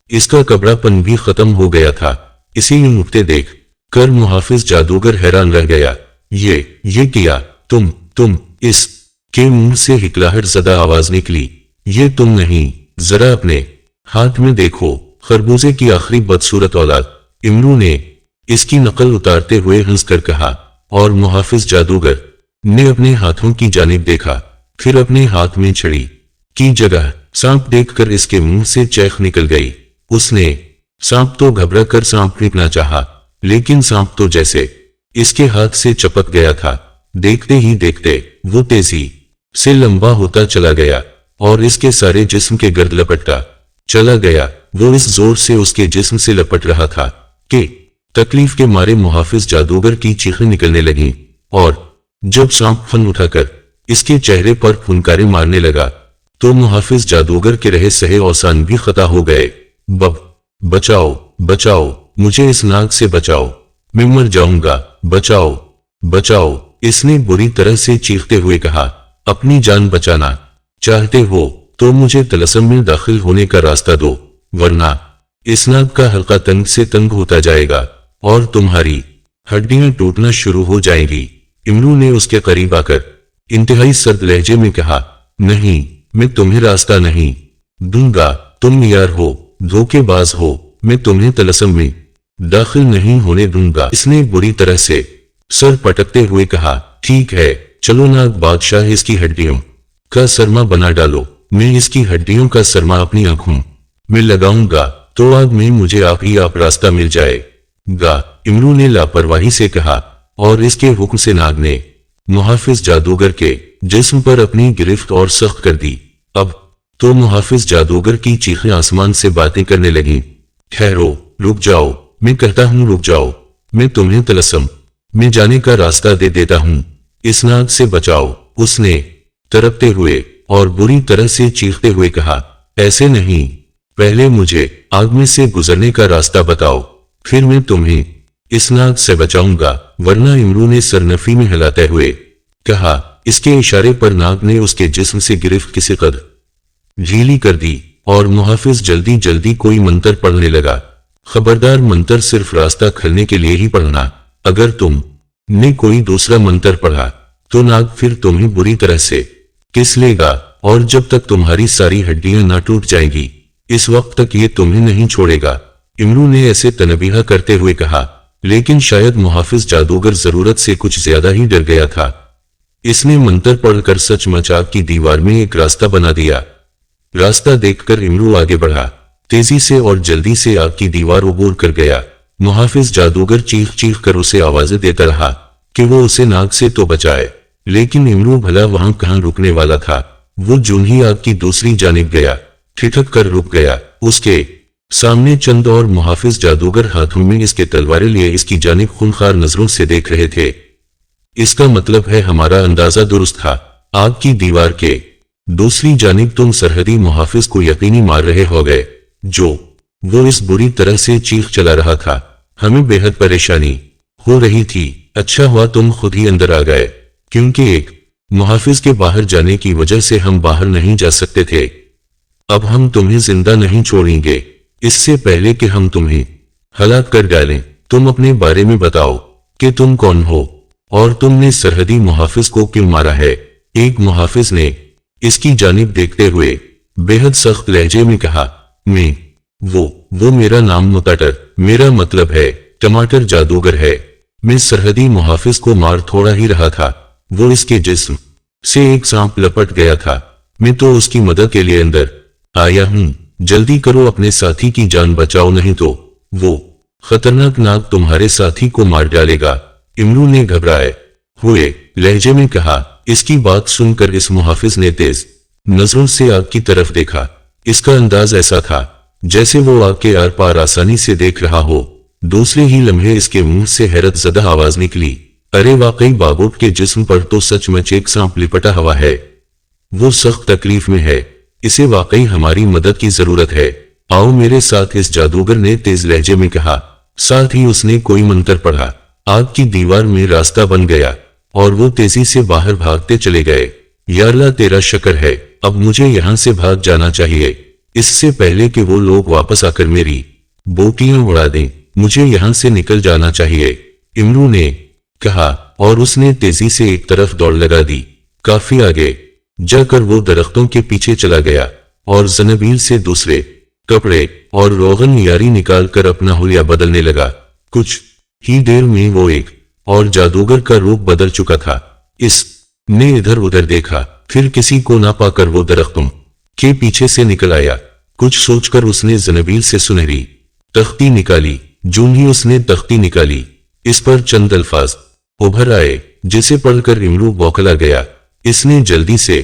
इसका कबड़ापन भी खत्म हो गया था। इसे यूं उठते देख कर मुहाफिज जादूगर हैरान रह गया। ये किया तुम इस के मुंह से हिकलाहट ज़दा आवाज निकली। ये तुम नहीं, जरा अपने हाथ में देखो, खरबूजे की आखिरी बदसूरत औलाद, इमरू ने इसकी नकल उतारते हुए हंसकर कहा और मुहाफिज जादूगर ने अपने हाथों की जानिब देखा, फिर अपने हाथ में छड़ी की जगह सांप देखकर इसके मुंह से चैख निकल गई। उसने सांप तो घबरा कर सांप फेंकना चाहा, लेकिन सांप तो जैसे इसके हाथ से चपक गया था। देखते ही देखते वो तेजी से लंबा होता चला गया और इसके सारे जिस्म के गर्द लपटता चला गया। वो इस जोर से उसके जिस्म से लपट रहा था कि तकलीफ के मारे मुहाफिज जादूगर की चीखें निकलने लगीं और जब सांप फन उठाकर इसके चेहरे पर फुनकारे मारने लगा तो मुहाफिज जादूगर के रहे सहे औसान भी खता हो गए। बचाओ, मुझे इस नाग से बचाओ, मैं मर जाऊंगा, बचाओ, इसने बुरी तरह से चीखते हुए कहा। अपनी जान बचाना चाहते हो तो मुझे तलस्सुम में दाखिल होने का रास्ता दो, वरना इस नाग का हल्का तंग से तंग होता जाएगा और तुम्हारी हड्डियां टूटना शुरू हो जाएंगी। इमरू ने उसके करीब आकर इंतहाई सर्द लहजे में कहा, नहीं, मैं तुम्हें रास्ता नहीं दूंगा, तुम यार हो, धोखेबाज हो, मैं तुम्हें तलस्सुम में दाखिल नहीं होने दूंगा। इसने बुरी तरह से सर पटकते हुए कहा, ठीक है, चलो नाग बादशाह, इसकी हड्डियों का सरमा बना डालो। मैं इसकी हड्डियों का सरमा अपनी आंखों में लगाऊंगा तो आग में मुझे आप ही आप रास्ता मिल जाएगा। इमरू ने लापरवाही से कहा और इसके हुक्म से नाग ने मुहाफिज जादूगर के जिस्म पर अपनी गिरफ्त और सख्त कर दी। अब तो मुहाफिज जादूगर की चीखें आसमान से बातें करने लगी। ठहरो, रुक जाओ, मैं कहता हूं रुक जाओ, मैं तुम्हें तलस्सुम में जाने का रास्ता दे देता हूं, इस नाग से बचाओ। उसने तड़पते हुए और बुरी तरह से चीखते हुए कहा, ऐसे नहीं, पहले मुझे आग में से गुजरने का रास्ता बताओ, फिर मैं तुम्हें इस नाग से बचाऊंगा, वरना। इमरू ने सरनफी में हिलाते हुए कहा। इसके इशारे पर नाग ने उसके जिस्म से गिरफ्त किसी कदर ढीली कर दी और मुहाफिज जल्दी जल्दी कोई मंत्र पढ़ने लगा। खबरदार, मंत्र सिर्फ रास्ता खोलने के लिए ही पढ़ना, अगर तुमने कोई दूसरा मंत्र पढ़ा तो नाग फिर तुम्हें बुरी तरह से किस लेगा और जब तक तुम्हारी सारी हड्डियां ना टूट जाएंगी इस वक्त तक ये तुम्हें नहीं छोड़ेगा। इमरू ने ऐसे तनबीहा करते हुए कहा, लेकिन शायद मुहाफिज जादूगर जरूरत से कुछ ज्यादा ही डर गया था। इसने मंत्र पढ़कर सचमुच आग की दीवार में एक रास्ता बना दिया। रास्ता देखकर इमरू आगे बढ़ा, तेजी से और जल्दी से आग की दीवार उबूर कर गया। मुहाफिज जादूगर चीख चीख कर उसे आवाजें देता रहा कि वो उसे नाग से तो बचाए, लेकिन इमरू भला वहां कहां रुकने वाला था। वो जून ही आग की दूसरी जानिब गया, ठिठक कर रुक गया। उसके सामने चंद और मुहाफिज जादूगर हाथों में इसके तलवारें लिए इसकी जानिब खूंखार नजरों से देख रहे थे। इसका मतलब है हमारा अंदाजा दुरुस्त था। आग की दीवार के दूसरी जानिब तुम सरहदी मुहाफिज को यकीनी मार रहे हो गए, जो वो इस बुरी तरह से चीख चला रहा था। हमें बेहद परेशानी हो रही थी। अच्छा हुआ तुम खुद ही अंदर आ गए, क्योंकि एक मुहाफिज के बाहर जाने की वजह से हम बाहर नहीं जा सकते थे। अब हम तुम्हें जिंदा नहीं छोड़ेंगे, इससे पहले कि हम तुम्हें हलाक कर डालें। तुम अपने बारे में बताओ कि तुम कौन हो और तुमने सरहदी मुहाफिज को क्यों मारा है। एक मुहाफिज ने इसकी जानिब देखते हुए बेहद सख्त लहजे में कहा, वो मेरा नाम मुताटर, मेरा मतलब है टमाटर जादूगर है। मैं सरहदी मुहाफिज को मार थोड़ा ही रहा था, वो इसके जिस्म से एक सांप लपट गया था। मैं तो उसकी मदद के लिए अंदर आया हूं। जल्दी करो, अपने साथी की जान बचाओ, नहीं तो वो खतरनाक नाग तुम्हारे साथी को मार डालेगा। इमरू ने घबराए हुए लहजे में कहा। इसकी बात सुनकर इस मुहाफिज ने तेज नजरों से आग की तरफ देखा। इसका अंदाज ऐसा था जैसे वो आग के आर पार आसानी से देख रहा हो। दूसरे ही लम्हे इसके मुंह से हैरत ज़दा आवाज निकली, अरे वाकई बाबूट के जिस्म पर तो सचमुच एक सांप लिपटा हुआ है। वो सख्त तकलीफ में है, इसे वाकई हमारी मदद की जरूरत है। आओ मेरे साथ, इस जादूगर ने तेज लहजे में कहा। साथ ही उसने कोई मंत्र पढ़ा। आग की दीवार में रास्ता बन गया और वो तेजी से बाहर भागते चले गए। या अल्लाह तेरा शुक्र है, अब मुझे यहाँ से भाग जाना चाहिए, इससे पहले कि वो लोग वापस आकर मेरी बोटियां उड़ा दें। मुझे यहाँ से निकल जाना चाहिए, इमरू ने कहा और उसने तेजी से एक तरफ दौड़ लगा दी। काफी आगे जाकर वो दरख्तों के पीछे चला गया और ज़नबील से दूसरे कपड़े और रोगन यारी निकालकर अपना हुलिया बदलने लगा। कुछ ही देर में वो एक और जादूगर का रूप बदल चुका था। इसने इधर उधर देखा, फिर किसी को ना पाकर वो दरख्तों के पीछे से निकल आया। कुछ सोचकर उसने ज़नबील से सुनहरी तख्ती निकाली। जून ही उसने तख्ती निकाली, इस पर चंद अल्फाज उभर आए जिसे पढ़कर इमरू बौखला गया। इसने जल्दी से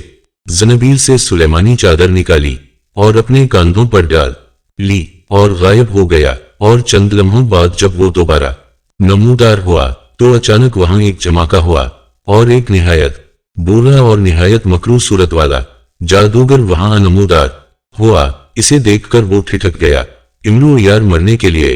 ज़नबील से सुलेमानी चादर निकाली और अपने कांधों पर डाल ली और गायब हो गया। और चंद लम्हों बाद जब वो दोबारा नमूदार हुआ तो अचानक वहां एक जमाका हुआ और एक निहायत बुरा और निहायत मकरू सूरत वाला जादूगर वहां नमूदार हुआ। इसे देखकर वो ठिठक गया। इमरू यार, मरने के लिए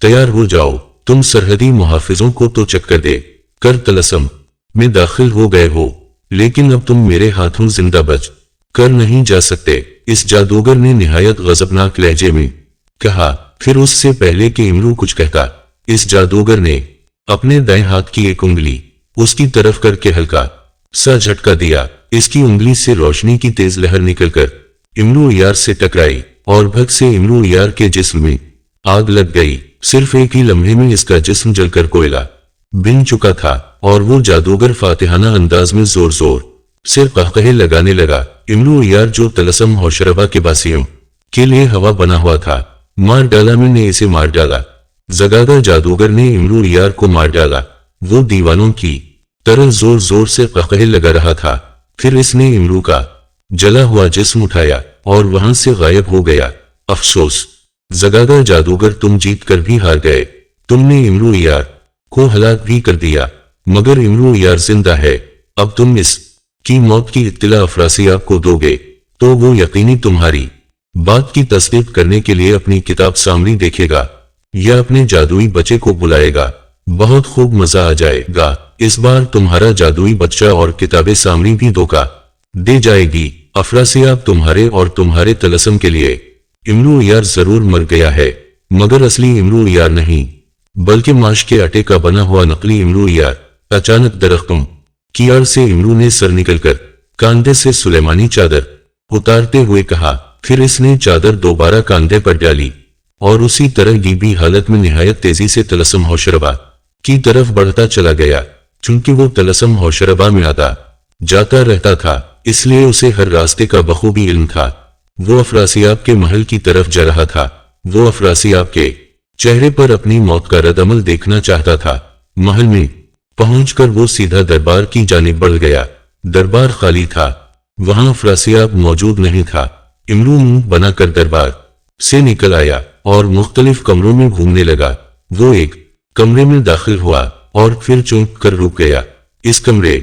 तैयार हो जाओ, तुम सरहदी मुहाफिजों को तो चक्कर दे कर तलस्सम में दाखिल हो गए हो, लेकिन अब तुम मेरे हाथों जिंदा बच कर नहीं जा सकते, इस जादूगर ने निहायत गजबनाक लहजे में कहा। फिर उससे पहले कि इमरू कुछ कहता, इस जादूगर ने अपने दाएं हाथ की एक उंगली उसकी तरफ करके हल्का सा झटका दिया। इसकी उंगली से रोशनी की तेज लहर निकलकर इमरू यार से टकराई और भग से इमरू यार के जिस्म में आग लग गई। सिर्फ एक ही लम्हे में इसका जिस्म जलकर कोयला बिन चुका था और वो जादूगर फातिहाना अंदाज में जोर जोर से कहकहे लगाने लगा। इमरू यार, जो तलस्सम होशरबा के बासियों के लिए हवा बना हुआ था, मार डाला, मैंने इसे मार डाला। जगादा जादूगर ने इमरू यार को मार डाला। वो दीवानों की तरह जोर जोर से कहकहे लगा रहा था। फिर इसने इमरू का जला हुआ जिस्म उठाया और वहां से गायब हो गया। अफसोस जगादा जादूगर, तुम जीत कर भी हार गए। तुमने इमरू यार को हलाक भी कर दिया, मगर इमरू यार जिंदा है। अब तुम इस की मौत की इत्तला अफरासियाब को दोगे तो वो यकीनी तुम्हारी बात की तस्दीक करने के लिए अपनी किताब सामरी देखेगा या अपने जादुई बच्चे को बुलाएगा। बहुत खूब मजा आ जाएगा। इस बार तुम्हारा जादुई बच्चा और किताबें सामरी भी धोखा दे जाएगी। अफरासियाब तुम्हारे और तुम्हारे तलस्सम के लिए इमरू यार जरूर मर गया है, मगर असली इमरू यार नहीं, बल्कि माश के आटे का बना हुआ नकली इमरू यार। अचानक दरख्तों की आड़ से इमरू ने सर निकलकर कांधे से सुलेमानी चादर उतारते हुए कहा। फिर इसने चादर दोबारा कांधे पर डाली और उसी तरह गीबी हालत में निहायत तेजी से तलस्सम होशरबा की तरफ बढ़ता चला गया। चूंकि वो तलस्सम होशरबा में आता जाता रहता था, इसलिए उसे हर रास्ते का बखूबी इल्म था। वो अफरासियाब के महल की तरफ जा रहा था। वो अफरासियाब के चेहरे पर अपनी मौत का रद्द-अमल देखना चाहता था। महल में पहुंचकर वो सीधा दरबार की जानिब बढ़ गया। दरबार खाली था, वहां अफरासियाब मौजूद नहीं था। इमरू मुंह बनाकर दरबार से निकल आया और मुख्तलिफ कमरों में घूमने लगा। वो एक कमरे में दाखिल हुआ और फिर चौंक कर रुक गया। इस कमरे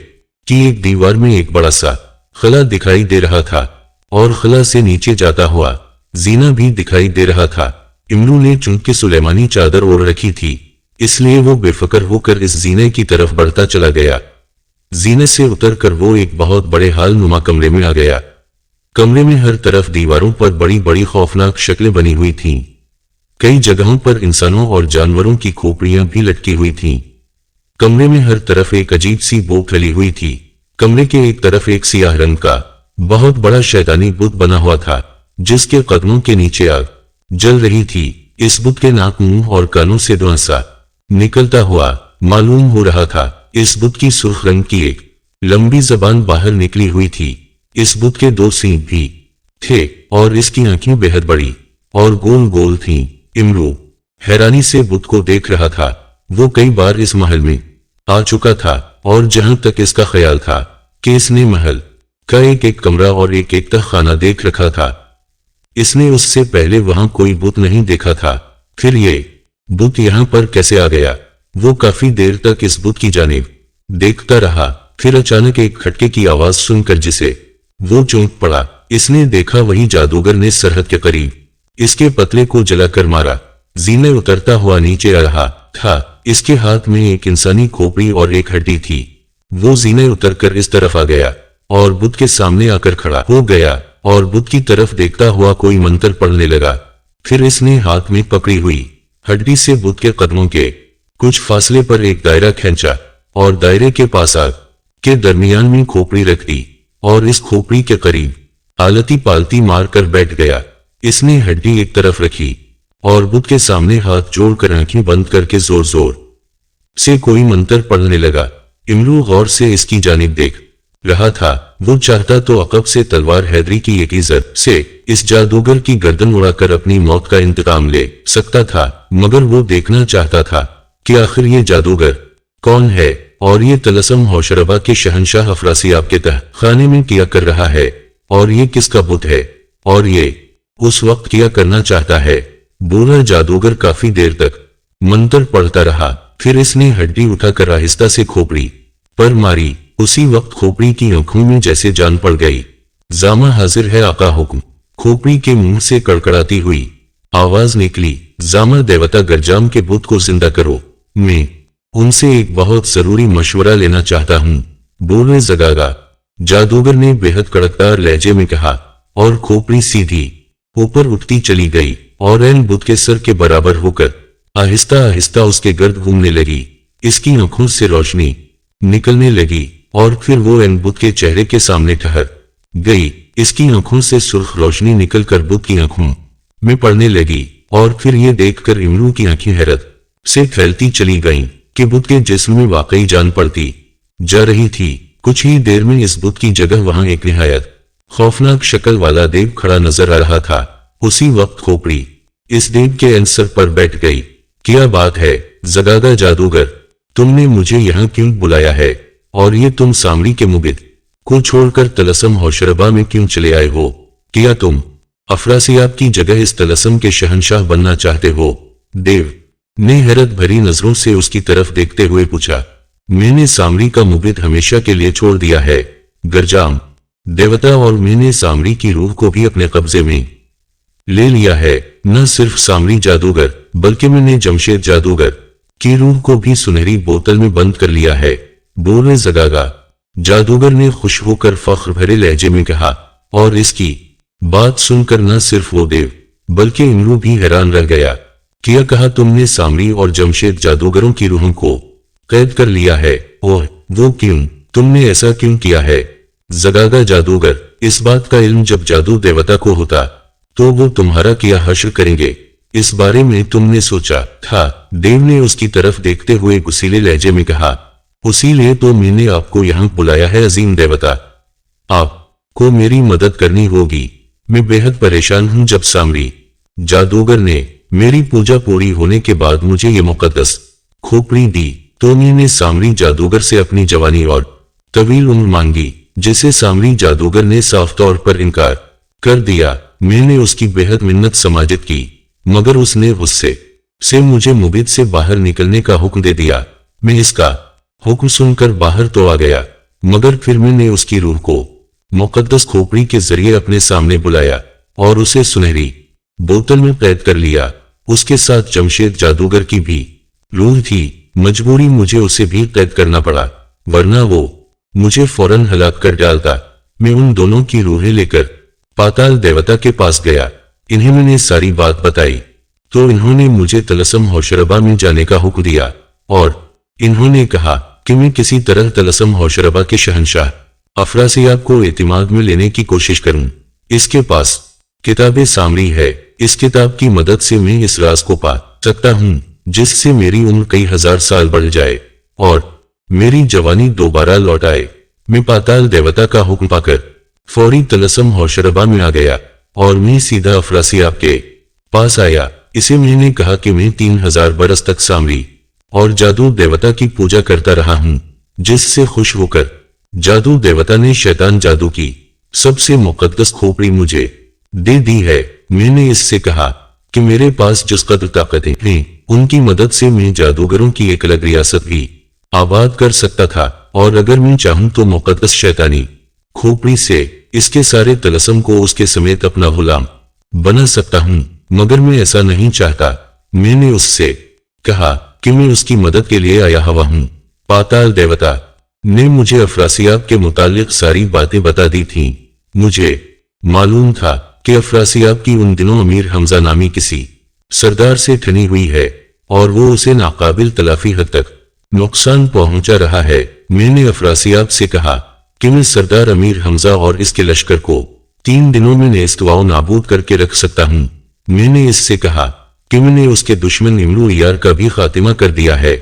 की एक दीवार में एक बड़ा सा खला दिखाई दे रहा था और खला से नीचे जाता हुआ जीना भी दिखाई दे रहा था। इमरू ने चूंकि सुलेमानी चादर ओढ़ रखी थी, इसलिए वो बेफिक्र होकर इस जीने की तरफ बढ़ता चला गया। जीने से उतरकर वो एक बहुत बड़े हाल नुमा कमरे में आ गया। कमरे में हर तरफ दीवारों पर बड़ी बड़ी खौफनाक शक्लें बनी हुई थीं। कई जगहों पर इंसानों और जानवरों की खोपड़ियां भी लटकी हुई थीं। कमरे में हर तरफ एक अजीब सी बो फैली हुई थी। कमरे के एक तरफ एक सियाह रंग का बहुत बड़ा शैतानी बुत बना हुआ था, जिसके कदमों के नीचे आग जल रही थी। इस बुत के नाक, मुंह और कानों से धुआं सा निकलता हुआ मालूम हो रहा था। इस बुत की सुर्ख रंग की एक लंबी जबान बाहर निकली हुई थी। इस बुत के 2 सींग भी थे और इसकी आंखें बेहद बड़ी और गोल गोल थीं। इमरू हैरानी से बुत को देख रहा था। वो कई बार इस महल में आ चुका था और जहां तक इसका ख्याल था कि इसने महल का एक एक कमरा और एक एक तहखाना देख रखा था, इसने उससे पहले वहां कोई बुत नहीं देखा था। फिर ये बुत यहां पर कैसे आ गया? वो काफी देर तक इस बुत की जानिब देखता रहा। फिर अचानक एक खटके की आवाज सुनकर जिसे वो चौंक पड़ा। इसने देखा वही जादूगर ने सरहद के करीब इसके पतले को जलाकर मारा। जीने उतरता हुआ नीचे आ रहा था। इसके हाथ में एक इंसानी खोपड़ी और एक हड्डी थी। वो जीने उतरकर इस तरफ आ गया और बुत के सामने आकर खड़ा हो गया और बुत की तरफ देखता हुआ कोई मंत्र पढ़ने लगा। फिर इसने हाथ में पकड़ी हुई हड्डी से बुत के कदमों के कुछ फासले पर एक दायरा खींचा और दायरे के पास आग के दरमियान में खोपड़ी रख दी और इस खोपड़ी के करीब आलती पालती मारकर बैठ गया। इसने हड्डी एक तरफ रखी और बुत के सामने हाथ जोड़कर आंखें बंद करके जोर जोर से कोई मंत्र पढ़ने लगा। इमरू गौर से इसकी जानिब देख रहा था। वो चाहता तो अकब से तलवार हैदरी की एक इज्जत से इस जादूगर की गर्दन उड़ाकर अपनी मौत का इंतकाम ले सकता था, मगर वो देखना चाहता था कि आखिर ये जादूगर कौन है और ये तलस्सुम होशरबा के शहंशाह अफरासियाब के तहखाने में क्या कर रहा है और ये किसका बुत है और ये उस वक्त क्या करना चाहता है। बूढ़ा जादूगर काफी देर तक मंत्र पढ़ता रहा। फिर इसने हड्डी उठाकर आहिस्ता से खोपड़ी पर मारी। उसी वक्त खोपड़ी की आंखों में जैसे जान पड़ गई। जामा हाजिर है आका हुक्म। खोपड़ी के मुंह से कड़कड़ाती हुई आवाज निकली, जामा देवता गरजाम के बुत को जिंदा करो। मैं उनसे एक बहुत जरूरी मशवरा लेना चाहता हूं। बोले जगागा, जादूगर ने बेहद कड़कदार लहजे में कहा और खोपड़ी सीधी ऊपर उठती चली गई और एन बुत के सर के बराबर होकर आहिस्ता आहिस्ता उसके गर्द घूमने लगी। इसकी आंखों से रोशनी निकलने लगी और फिर वो एन बुत के चेहरे के सामने ठहर गई। इसकी आंखों से सुर्ख रोशनी निकलकर बुत की आंखों में पड़ने लगी और फिर ये देखकर इमरू की आंखें हैरत से फैलती चली गईं कि बुत के जिस्म में वाकई जान पड़ती जा रही थी। कुछ ही देर में इस बुत की जगह वहां एक निहायत खौफनाक शक्ल वाला देव खड़ा नजर आ रहा था। उसी वक्त खोपड़ी इस देव के अंसर पर बैठ गई। क्या बात है जगागा जादूगर, तुमने मुझे यहाँ क्यों बुलाया है और ये तुम सामरी के मुबिद को छोड़कर तलस्सुम होशरबा में क्यों चले आए हो? क्या तुम अफरासियाब की जगह इस तलस्सुम के शहंशाह बनना चाहते हो? देव ने हैरत भरी नजरों से उसकी तरफ देखते हुए पूछा। मैंने सामरी का मुबिद हमेशा के लिए छोड़ दिया है गरजाम देवता, और मैंने सामरी की रूह को भी अपने कब्जे में ले लिया है। न सिर्फ सामरी जादूगर बल्कि मैंने जमशेद जादूगर की रूह को भी सुनहरी बोतल में बंद कर लिया है। बोले जगागा, जादूगर ने खुश होकर फख्र भरे लहजे में कहा और इसकी बात सुनकर न सिर्फ वो देव बल्कि इमरू भी हैरान रह गया। क्या कहा तुमने? सामरी और जमशेद जादूगरों की रूहों को कैद कर लिया है? ओह, वो क्यों? तुमने ऐसा क्यों किया है? जगागा जादूगर, इस बात का इल्म जब जादू देवता को होता तो वो तुम्हारा क्या हश्र करेंगे, इस बारे में तुमने सोचा था? देव ने उसकी तरफ देखते हुए गुस्सीले लहजे में कहा। اسی لیے تو میں نے آپ کو یہاں بلایا ہے عظیم دیوتا، آپ کو میری مدد کرنی ہوگی۔ میں بے حد پریشان ہوں۔ جب سامری جادوگر نے میری پوجا پوری ہونے کے بعد مجھے یہ مقدس کھوپڑی دی تو میں نے سامری جادوگر سے اپنی جوانی اور طویل عمر مانگی، جسے سامری جادوگر نے صاف طور پر انکار کر دیا۔ میں نے اس کی بے حد منت سماجت کی، مگر اس نے غصے سے مجھے مبید سے باہر نکلنے کا حکم دے دیا۔ میں اس کا حکم سن کر باہر تو آ گیا، مگر پھر میں نے اس کی روح کو مقدس کھوپڑی کے ذریعے اپنے سامنے بلایا اور اسے سنہری بوتل میں قید کر لیا۔ اس کے ساتھ جمشید جادوگر کی بھی روح تھی، مجبوری مجھے اسے بھی قید کرنا پڑا، ورنہ وہ مجھے فوراً ہلاک کر ڈالتا۔ میں ان دونوں کی روحیں لے کر پاتال دیوتا کے پاس گیا، انہیں میں نے ساری بات بتائی تو انہوں نے مجھے طلسم ہوشربا میں جانے کا حکم دیا، اور انہوں نے کہا کہ میں کسی طرح طلسم ہوشربا کے شہنشاہ افراسیاب کو اعتماد میں لینے کی کوشش کروں۔ اس کے پاس کتاب سامری ہے، اس کتاب کی مدد سے میں اس راز کو پا سکتا ہوں جس سے میری عمر کئی ہزار سال بڑھ جائے اور میری جوانی دوبارہ لوٹ آئے۔ میں پاتال دیوتا کا حکم پا کر فوری طلسم ہوشربا میں آ گیا اور میں سیدھا افراسیاب کے پاس آیا۔ اسے میں نے کہا کہ میں 3000 برس تک سامری اور جادو دیوتا کی پوجا کرتا رہا ہوں، جس سے خوش ہو کر جادو دیوتا نے شیطان جادو کی سب سے مقدس کھوپڑی مجھے دے دی ہے۔ میں نے اس سے کہا کہ میرے پاس جس قدر طاقتیں ہیں ان کی مدد سے میں جادوگروں کی ایک الگ ریاست بھی آباد کر سکتا تھا، اور اگر میں چاہوں تو مقدس شیطانی کھوپڑی سے اس کے سارے طلسم کو اس کے سمیت اپنا غلام بنا سکتا ہوں، مگر میں ایسا نہیں چاہتا۔ میں نے اس سے کہا کہ میں اس کی مدد کے لیے آیا ہوا ہوں۔ پاتال دیوتا نے مجھے افراسیاب کے متعلق ساری باتیں بتا دی تھیں۔ مجھے معلوم تھا کہ افراسیاب کی ان دنوں امیر حمزہ نامی کسی سردار سے ٹھنی ہوئی ہے اور وہ اسے ناقابل تلافی حد تک نقصان پہنچا رہا ہے۔ میں نے افراسیاب سے کہا کہ میں سردار امیر حمزہ اور اس کے لشکر کو 3 دنوں میں نیست و نابود کر کے رکھ سکتا ہوں۔ میں نے اس سے کہا کہ میں نے اس کے دشمن امرو یار کا بھی خاتمہ کر دیا ہے،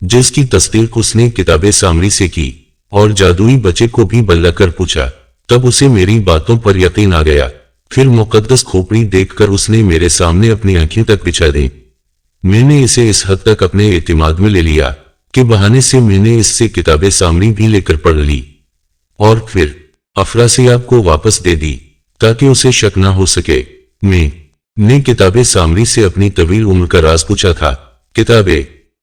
جس کی تصدیق اس نے کتاب سامری سے کی، اور جادوئی بچے کو بھی بلا کر پوچھا، تب اسے میری باتوں پر یقین آ گیا۔ پھر مقدس کھوپڑی دیکھ کر اس نے میرے سامنے اپنی آنکھیں تک بچھا دی۔ میں نے اسے اس حد تک اپنے اعتماد میں لے لیا کہ بہانے سے میں نے اس سے کتاب سامری بھی لے کر پڑھ لی، اور پھر افراسیاب کو واپس دے دی تاکہ اسے شک نہ ہو سکے۔ میں نے کتاب سامری سے اپنی طویل عمر کا راز پوچھا تھا۔ کتاب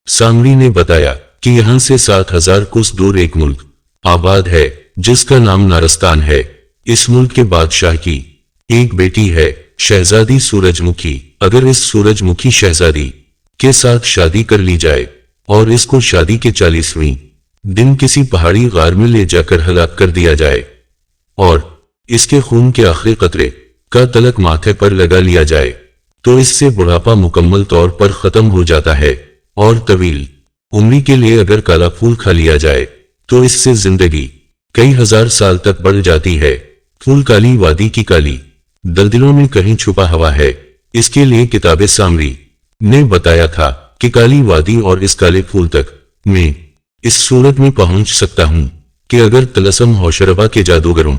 سامری نے بتایا کہ یہاں سے 7000 کوس دور ایک ملک آباد ہے جس کا نام نارستان ہے۔ اس ملک کے بادشاہ کی ایک بیٹی ہے، شہزادی سورج مکھی۔ اگر اس سورج مکھی شہزادی کے ساتھ شادی کر لی جائے اور اس کو شادی کے 40ویں دن کسی پہاڑی غار میں لے جا کر ہلاک کر دیا جائے اور اس کے خون کے آخری قطرے کا تلک ماتھے پر لگا لیا جائے، تو اس سے بڑھاپا مکمل طور پر ختم ہو جاتا ہے، اور طویل عمری کے لیے اگر کالا پھول کھا لیا جائے تو اس سے زندگی کئی ہزار سال تک بڑھ جاتی ہے۔ پھول کالی وادی کی کالی دلدلوں میں کہیں چھپا ہوا ہے۔ اس کے لیے کتاب سامری نے بتایا تھا کہ کالی وادی اور اس کالے پھول تک میں اس صورت میں پہنچ سکتا ہوں کہ اگر طلسم ہوشربا کے جادوگروں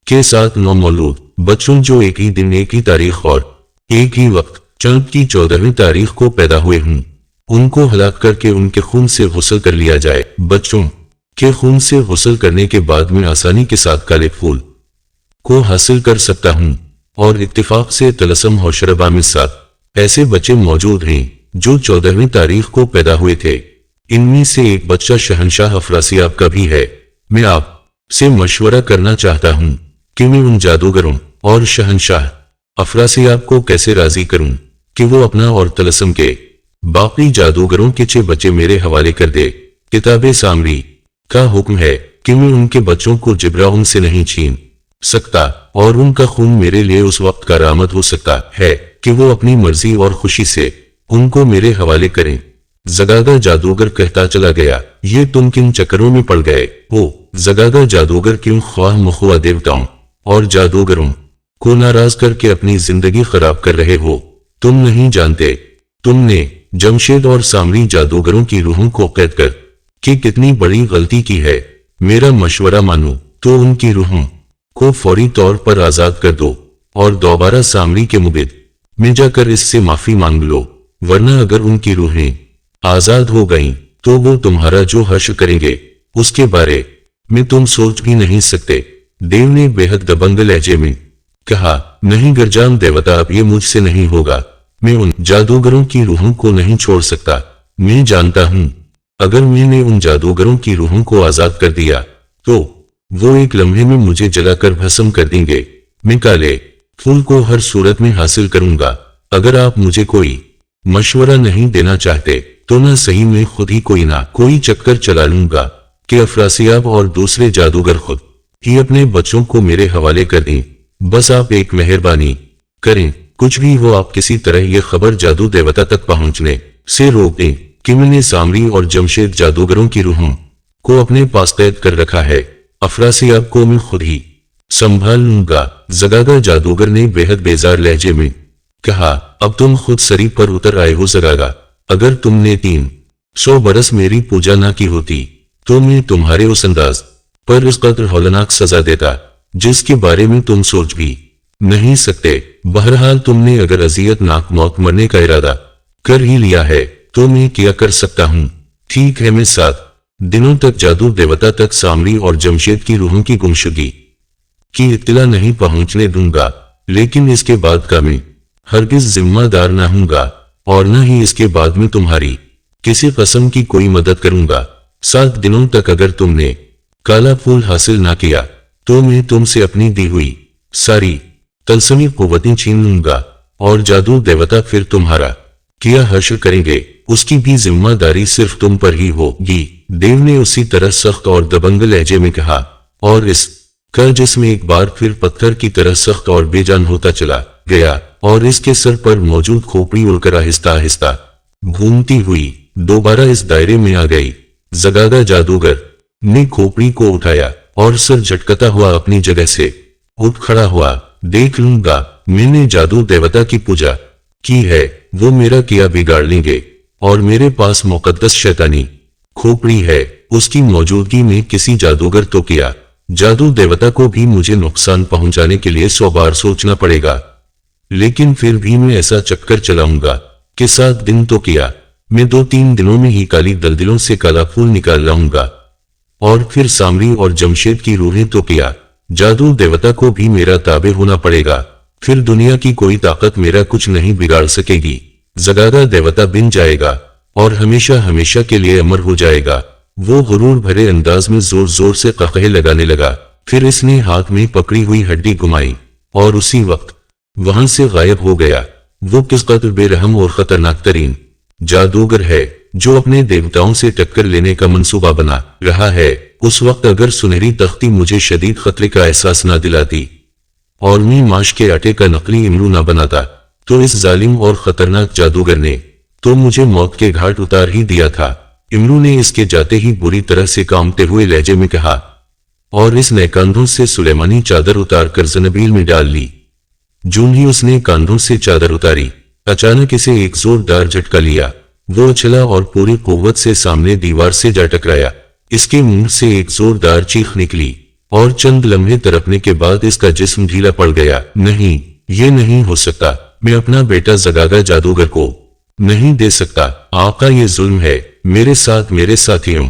کے ساتھ 9 مولود بچوں جو ایک ہی دن، ایک ہی تاریخ اور ایک ہی وقت چند کی 14ویں تاریخ کو پیدا ہوئے ہوں، ان کو ہلاک کر کے ان کے خون سے غسل کر لیا جائے۔ بچوں کے خون سے غسل کرنے کے بعد میں آسانی کے ساتھ کالے پھول کو حاصل کر سکتا ہوں، اور اتفاق سے طلسم ہوشربا میں 7 ایسے بچے موجود ہیں جو 14ویں تاریخ کو پیدا ہوئے تھے۔ ان میں سے ایک بچہ شہنشاہ افراسیاب کا بھی ہے۔ میں آپ سے مشورہ کرنا چاہتا ہوں کہ میں ان جادوگروں اور شہنشاہ افراسیاب کو کیسے راضی کروں کہ وہ اپنا اور طلسم کے باقی جادوگروں کے 6 بچے میرے حوالے کر دے۔ کتاب سامری کا حکم ہے کہ میں ان کے بچوں کو جبرا ان سے نہیں چھین سکتا، اور ان کا خون میرے لیے اس وقت کارآمد ہو سکتا ہے کہ وہ اپنی مرضی اور خوشی سے ان کو میرے حوالے کریں۔ زگاگا جادوگر کہتا چلا گیا، یہ تم کن چکروں میں پڑ گئے ہو؟ زگاگا جادوگر کیوں خواہ مخواہ دیوتاؤں اور جادوگروں کو ناراض کر کے اپنی زندگی خراب کر رہے ہو؟ تم نہیں جانتے، تم نے جمشید اور سامری جادوگروں کی روحوں کو قید کر کہ कितनी बड़ी गलती की है। मेरा मशवरा मानो तो उनकी रूहों को फौरी तौर पर आजाद कर दो और दोबारा सामरी के मुबिद में जाकर इससे माफी मांग लो, वरना अगर उनकी रूहें आजाद हो गईं, तो वो तुम्हारा जो हश्र करेंगे उसके बारे में तुम सोच भी नहीं सकते। देव ने बेहद दबंग लहजे में कहा, नहीं गरजाम देवता, अब ये मुझसे नहीं होगा। मैं उन जादूगरों की रूहों को नहीं छोड़ सकता। मैं जानता हूं अगर मैंने उन जादूगरों की रूहों को आजाद कर दिया तो वो एक लम्हे में मुझे जलाकर भस्म कर देंगे। मैं काले फूल को हर सूरत में हासिल करूंगा। अगर आप मुझे कोई मशवरा नहीं देना चाहते तो ना सही में खुद ही कोई चक्कर चला लूंगा कि अफरासियाब और दूसरे जादूगर खुद ही अपने बच्चों को मेरे हवाले कर दें। बस आप एक मेहरबानी करें, कुछ भी हो, आप किसी तरह ये खबर जादू देवता तक पहुंचने से रोक दें कि मैंने सामरी और जमशेद जादूगरों की रूहों को अपने पास कैद कर रखा है। अफरासियाब को मैं खुद ही संभाल लूंगा। जगागा जादूगर ने बेहद बेजार लहजे में कहा, अब तुम खुद सरी पर उतर आए हो जगागा। अगर तुमने 300 बरस मेरी पूजा ना की होती तो मैं तुम्हारे उस अंदाज पर इस कदर हौलनाक सजा देता जिसके बारे में तुम सोच भी नहीं सकते। बहरहाल तुमने अगर अजियतनाक मौत मरने का इरादा कर ही लिया है तो मैं क्या कर सकता हूं। ठीक है, मैं 7 दिनों तक जादू देवता तक सामरी और जमशेद की रूहों की गुमशुदगी की इत्तला नहीं पहुंचने दूंगा, लेकिन इसके बाद का मैं हरगिज जिम्मेदार न होऊंगा और न ही इसके बाद में तुम्हारी किसी कसम की कोई मदद करूंगा। 7 दिनों तक अगर तुमने काला फूल हासिल ना किया तो मैं तुमसे अपनी दी हुई सारी तलसमी कुव्वतें छीन लूंगा और जादू देवता फिर तुम्हारा किया हश्र करेंगे। उसकी भी जिम्मेदारी सिर्फ तुम पर ही होगी। देव ने उसी तरह सख्त और दबंग लहजे में कहा और इस कर जिसमें एक बार फिर पत्थर की तरह सख्त और बेजान होता चला गया और इसके सर पर मौजूद खोपड़ी उड़कर आहिस्ता आहिस्ता घूमती हुई दोबारा इस दायरे में आ गई। जगागा जादूगर ने खोपड़ी को उठाया और सर झटकता हुआ अपनी जगह से उठ खड़ा हुआ। देख लूंगा, मैंने जादू देवता की पूजा की है, वो मेरा किया बिगाड़ लेंगे और मेरे पास मुकद्दस शैतानी खोपड़ी है, उसकी मौजूदगी में किसी जादूगर तो किया जादू देवता को भी मुझे नुकसान पहुंचाने के लिए 100 बार सोचना पड़ेगा। लेकिन फिर भी मैं ऐसा चक्कर चलाऊंगा कि 7 दिन तो किया, मैं 2-3 दिनों में ही काली दलदलों से काला फूल निकाल लाऊंगा और फिर सामरी और जमशेद की रूहें तो किया जादू देवता को भी मेरा ताबे होना पड़ेगा। फिर दुनिया की कोई ताकत मेरा कुछ नहीं बिगाड़ सकेगी। जगागा देवता बिन जाएगा और हमेशा हमेशा के लिए अमर हो जाएगा। वो गुरूर भरे अंदाज में जोर जोर से कक़हे लगाने लगा। फिर इसने हाथ में पकड़ी हुई हड्डी घुमाई और उसी वक्त वहां से गायब हो गया। वो किस कदर बेरहम और खतरनाक तरीन जादूगर है जो अपने देवताओं से टक्कर लेने का मंसूबा बना रहा है। उस वक्त अगर सुनहरी तख्ती मुझे शदीद खतरे का एहसास न दिलाती और मैं माश के आटे का नकली इमरू न बनाता तो इस जालिम और खतरनाक जादूगर ने तो मुझे मौत के घाट उतार ही दिया था। इमरू ने इसके जाते ही बुरी तरह से कांपते हुए लहजे में कहा और इसने कंधों से सुलेमानी चादर उतार कर जनबील में डाल ली। जून ही उसने कंधों से चादर उतारी, अचानक इसे एक जोरदार झटका लिया। वो उछला और पूरी कुव्वत से सामने दीवार से जा टकराया। इसके मुंह से एक जोरदार चीख निकली और चंद लम्हे तड़पने के बाद इसका जिस्म ढीला पड़ गया। नहीं, ये नहीं हो सकता, मैं अपना बेटा जगागा जादूगर को नहीं दे सकता। आका, ये जुल्म है मेरे साथ, मेरे साथियों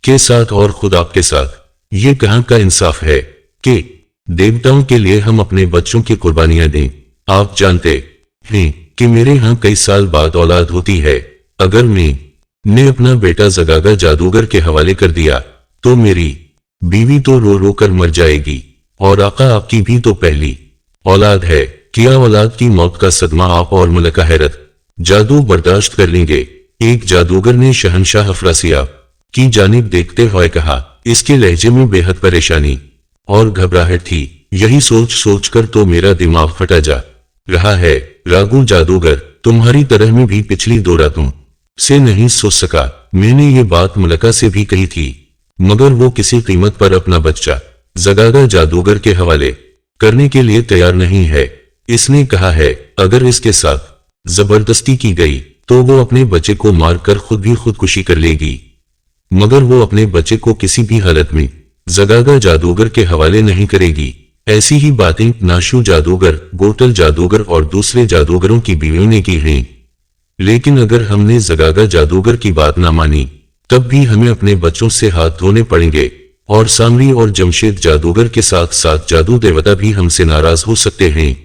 के साथ और खुद आपके साथ। ये कहां का इंसाफ है कि देवताओं के लिए हम अपने बच्चों की कुर्बानियां दें। आप जानते हैं कि मेरे यहाँ कई साल बाद औलाद होती है। अगर मैंने अपना बेटा जगागा जादूगर के हवाले कर दिया तो मेरी बीवी तो रो रो कर मर जाएगी और आका आपकी भी तो पहली औलाद है। क्या औलाद की मौत का सदमा आप और मलका हैरत जादू बर्दाश्त कर लेंगे? एक जादूगर ने शहनशाह अफरासियाब की जानिब देखते हुए कहा। इसके लहजे में बेहद परेशानी और घबराहट थी। यही सोच सोच कर तो मेरा दिमाग फटा जा रहा है। रागू जादूगर, तुम्हारी तरह में भी पिछली 2 रातों से नहीं सो सका। मैंने ये बात मलका से भी कही थी, मगर वो किसी कीमत पर अपना बच्चा जगागा जादूगर के हवाले करने के लिए तैयार नहीं है। इसने कहा है अगर इसके साथ जबरदस्ती की गई तो वो अपने बच्चे को मारकर खुद भी खुदकुशी कर लेगी। मगर वो अपने बच्चे को किसी भी हालत में जगागा जादूगर के हवाले नहीं करेगी। ऐसी ही बातें नाशू जादूगर, बोतल जादूगर और दूसरे जादूगरों की बीवियों ने की हैं। लेकिन अगर हमने जगागा जादूगर की बात ना मानी, तब भी हमें अपने बच्चों से हाथ धोने पड़ेंगे, और सामरी और जमशेद जादूगर के साथ साथ जादू देवता भी हमसे नाराज हो सकते हैं।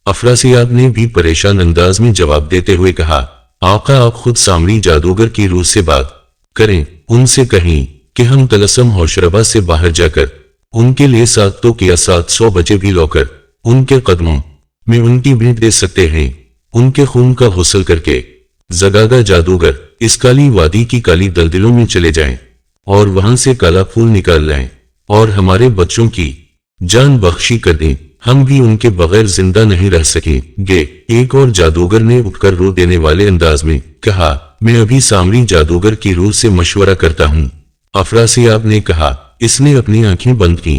अफरासियाब ने भी परेशान अंदाज में जवाब देते हुए कहा, आका आप खुद सामरी जादूगर की रूह से बात करें, उनसे कहें कि हम तलस्सम होशरबा से बाहर जाकर उनके लिए 700 या 700 बच्चे भी लौकर उनके कदमों में उनकी भेंट दे सकते हैं। उनके खून का गुस्ल करके जगागा जादूगर इस काली वादी की काली दलदलों में चले जाएं और वहां से काला फूल निकाल लाएं और हमारे बच्चों की जान बख्शी कर दें। हम भी उनके बगैर जिंदा नहीं रह सकेंगे। एक और जादूगर ने उठकर रो देने वाले अंदाज में कहा, मैं अभी सामरी जादूगर की रूह से मशवरा करता हूँ। अफरासियाब ने कहा। इसने अपनी आंखें बंद की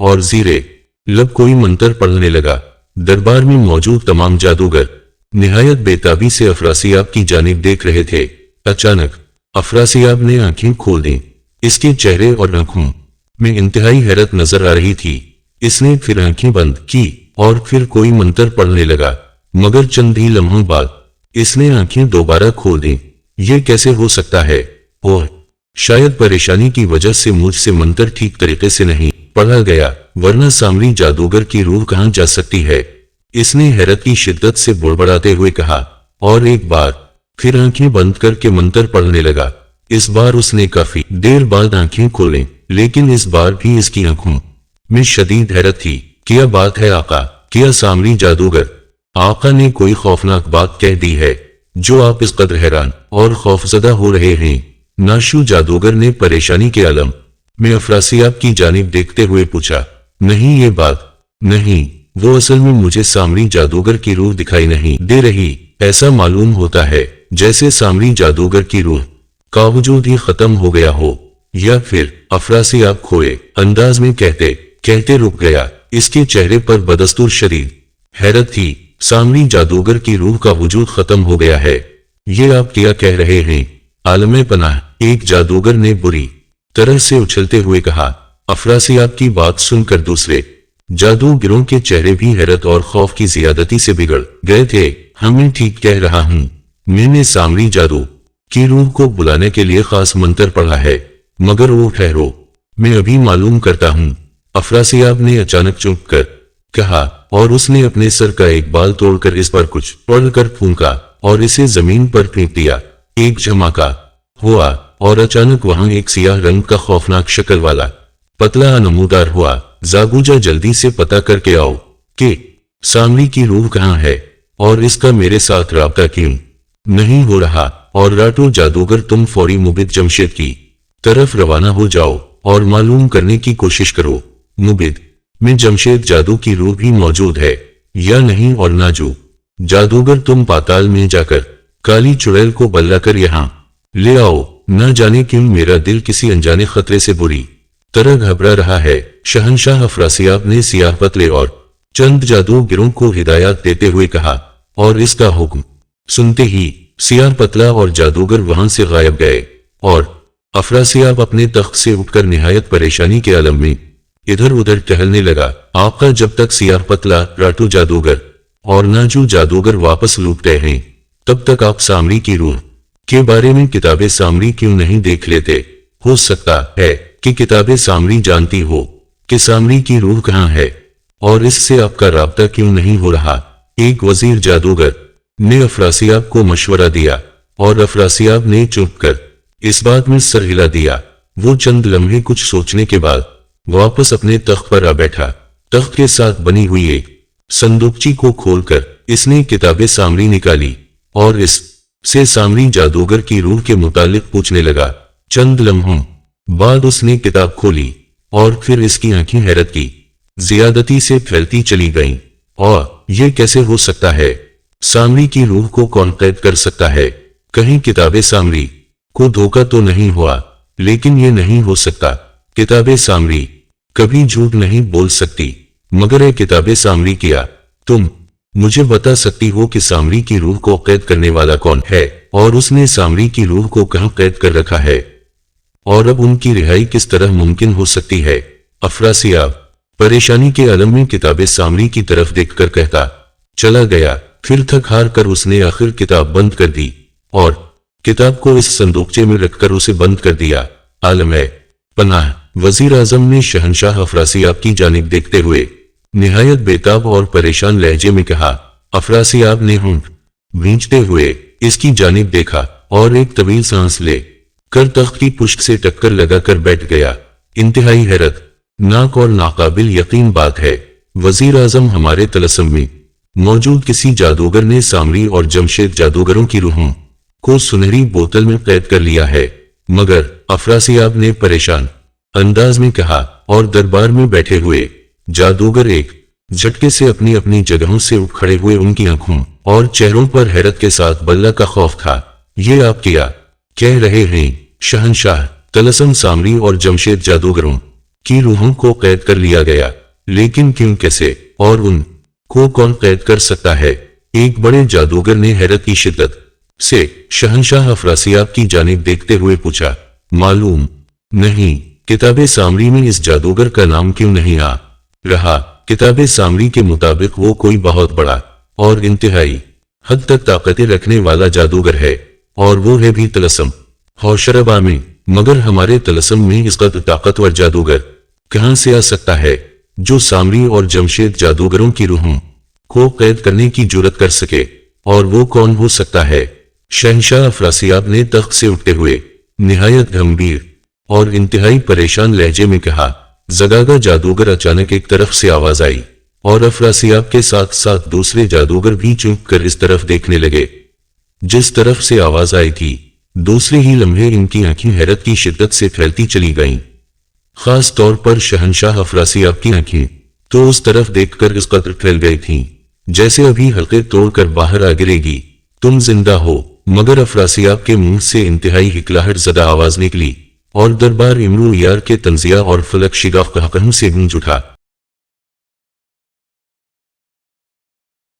और ज़ीरे लब कोई मंत्र पढ़ने लगा। दरबार में मौजूद तमाम जादूगर निहायत बेताबी से अफरासियाब की जानिब देख रहे थे। अचानक अफरासियाब ने आंखें खोल दी। इसके चेहरे और आंखों में इंतहाई हैरत नजर आ रही थी। इसने फिर आंखें बंद की और फिर कोई मंत्र पढ़ने लगा, मगर चंद ही लम्हों बाद इसने आंखें दोबारा खोल दी। ये कैसे हो सकता है? ओह, शायद परेशानी की वजह से मुझसे मंत्र ठीक तरीके से नहीं पढ़ा गया, वरना सामरी जादूगर की रूह कहां जा सकती है? इसने हैरत की शिद्दत से बुड़बड़ाते हुए कहा और एक बार फिर आंखें बंद करके मंत्र पढ़ने लगा। इस बार उसने काफी देर बाद आंखें खोलें, लेकिन इस बार भी इसकी आंखों में शदीद हैरत थी। क्या बात है आका? क्या सामरी जादूगर, आका ने कोई खौफनाक बात कह दी है जो आप इस कदर हैरान और खौफजदा हो रहे हैं? नाशू जादूगर ने परेशानी के आलम में अफरासियाब की जानिब देखते हुए पूछा। नहीं, ये बात नहीं, वो असल में मुझे सामरी जादूगर की रूह दिखाई नहीं दे रही। ऐसा मालूम होता है जैसे सामरी जादूगर की रूह का वजूद ही खत्म हो गया हो, या फिर अफरासियाब खोए अंदाज में कहते कहते रुक गया। इसके चेहरे पर बदस्तूर शदीद हैरत थी। सामरी जादूगर की रूह का वजूद खत्म हो गया है, ये आप क्या कह रहे हैं? आलमे पनाह, एक जादूगर ने बुरी तरह से उछलते हुए कहा। अफरासियाब की बात सुनकर दूसरे जादूगरों के चेहरे भी हैरत और खौफ की जियादती से बिगड़ गए थे। मैं ठीक कह रहा हूँ, मैंने सामरी जादू की रूह को बुलाने के लिए खास मंत्र पढ़ा है, मगर वो ठहरो, मैं अभी मालूम करता हूँ। अफरासियाब ने अचानक चुप कर कहा और उसने अपने सर का एक बाल तोड़कर इस पर कुछ पढ़कर फूंका और इसे जमीन पर फेंक दिया। एक झमाका हुआ और अचानक वहां एक सियाह रंग का खौफनाक शक्ल वाला पतला नमूदार हुआ। जागूजा, जल्दी से पता करके आओ कि सामरी की रूह कहाँ है और इसका मेरे साथ राब्ता क्यों नहीं हो रहा। और राटो जादूगर, तुम फौरी मुबिद जमशेद की तरफ रवाना हो जाओ और मालूम करने की कोशिश करो मुबिद में जमशेद जादू की रूह भी मौजूद है या नहीं। और नाजू जादूगर, तुम पाताल में जाकर काली चुड़ैल को बल्लाकर यहाँ ले आओ। न जाने क्यों मेरा दिल किसी अनजाने खतरे से बुरी तरह घबरा रहा है। शहंशाह अफरासियाब ने सियाह पतले और चंद जादूगरों को हिदायत देते हुए कहा और इसका हुक्म सुनते ही सियाह पतला और जादूगर वहां से गायब गए और अफरासियाब अपने तख्त से उठकर निहायत परेशानी के आलम में इधर उधर टहलने लगा। आका, जब तक सियाह पतला, राटू जादूगर और नाजू जादूगर वापस लौटते हैं, तब तक आप सामरी की रूह के बारे में किताबे सामरी क्यों नहीं देख लेते? हो सकता है कि किताबे सामरी जानती हो कि सामरी की रूह कहाँ है और इससे आपका राब्ता क्यों नहीं हो रहा। एक वजीर जादूगर ने अफरासियाब को मशवरा दिया और अफरासियाब ने चुपकर इस बात में सर हिला दिया। वो चंद लम्हे कुछ सोचने के बाद वापस अपने तख्त पर आ बैठा। तख्त के साथ बनी हुई एक संदूकची को खोलकर इसने किताबे सामरी निकाली और इससे सामरी जादूगर की रूह के मुतालिक पूछने लगा। चंद लम्हों बाद उसने किताब खोली और फिर इसकी आंखें हैरत की जियादती से फैलती चली गईं। और यह कैसे हो सकता है? सामरी की रूह को कौन कैद कर सकता है? कहीं किताबे सामरी को धोखा तो नहीं हुआ? लेकिन यह नहीं हो सकता। किताबे सामरी कभी झूठ नहीं बोल सकती। मगर ये किताबे सामरी, क्या तुम मुझे बता सकती हो कि सामरी की रूह को कैद करने वाला कौन है और उसने सामरी की रूह को कहां कैद कर रखा है? और अब उनकी रिहाई किस तरह मुमकिन हो सकती है। अफरासियाब परेशानी के आलम में किताब सामरी की तरफ देखकर कहता चला गया। फिर थक हार कर उसने आखिर किताब बंद कर दी और किताब को इस संदूकचे में रखकर उसे बंद कर दिया। आलम है पनाह। वजीर आजम ने शहनशाह अफरासियाब की जानिब देखते हुए निहायत बेताब और परेशान लहजे में कहा। अफरासियाब ने होंठ भींचते हुए इसकी जानिब देखा और एक तवील सांस ले कर तख्त की पुष्ट से टक्कर लगाकर बैठ गया। इंतहाई हैरत नाक और नाकाबिल यकीन बात है, वजीर आजम हमारे तलस्सुम में मौजूद किसी जादूगर ने सामरी और जमशेद जादूगरों की रूहों को सुनहरी बोतल में कैद कर लिया है। मगर अफरासियाब ने परेशान अंदाज में कहा और दरबार में बैठे हुए जादूगर एक झटके से अपनी अपनी जगहों से उठ खड़े हुए। उनकी आंखों और चेहरों पर हैरत के साथ बल्ला का खौफ था। ये आप क्या कह रहे हैं शहनशाह? तलस्सुम सामरी और जमशेद जादूगरों की रूहों को कैद कर लिया गया, लेकिन क्यों, कैसे और उन को कौन कैद कर सकता है? एक बड़े जादूगर ने हैरत की शिद्दत से शहनशाह अफरासियाब की जानिब देखते हुए पूछा। मालूम नहीं। किताबे सामरी में इस जादूगर का नाम क्यों नहीं आ रहा? किताबे सामरी के मुताबिक वो कोई बहुत बड़ा और इंतहाई हद तक ताकतें रखने वाला जादूगर है, और वो है भी तलस्सुम हौशरबा में। मगर हमारे तलस्सुम में इस कदर ताकतवर जादूगर कहां से आ सकता है जो सामरी और जमशेद जादूगरों की रूहों को कैद करने की जुर्रत कर सके? और वो कौन हो सकता है? शहनशाह अफरासियाब ने तख्त से उठते हुए निहायत गंभीर और इंतहाई परेशान लहजे में कहा। जगागा जादूगर अचानक एक तरफ से आवाज आई और अफरासियाब के साथ साथ दूसरे जादूगर भी चौंक कर इस तरफ देखने लगे जिस तरफ से आवाज आई थी। दूसरे ही लम्हे इनकी आंखें हैरत की शिद्दत से फैलती चली गईं। खास तौर पर शहनशाह अफरासियाब की आंखें तो उस तरफ देखकर इस कदर फैल गई थीं जैसे अभी हल्के तोड़कर बाहर आ गिरेगी। तुम जिंदा हो? मगर अफरासियाब के मुंह से इंतहाई हिकलाहट ज़दा आवाज निकली और दरबार इमरू यार के तंजिया और फलक शिगाफ कहकहों से गूंज उठा।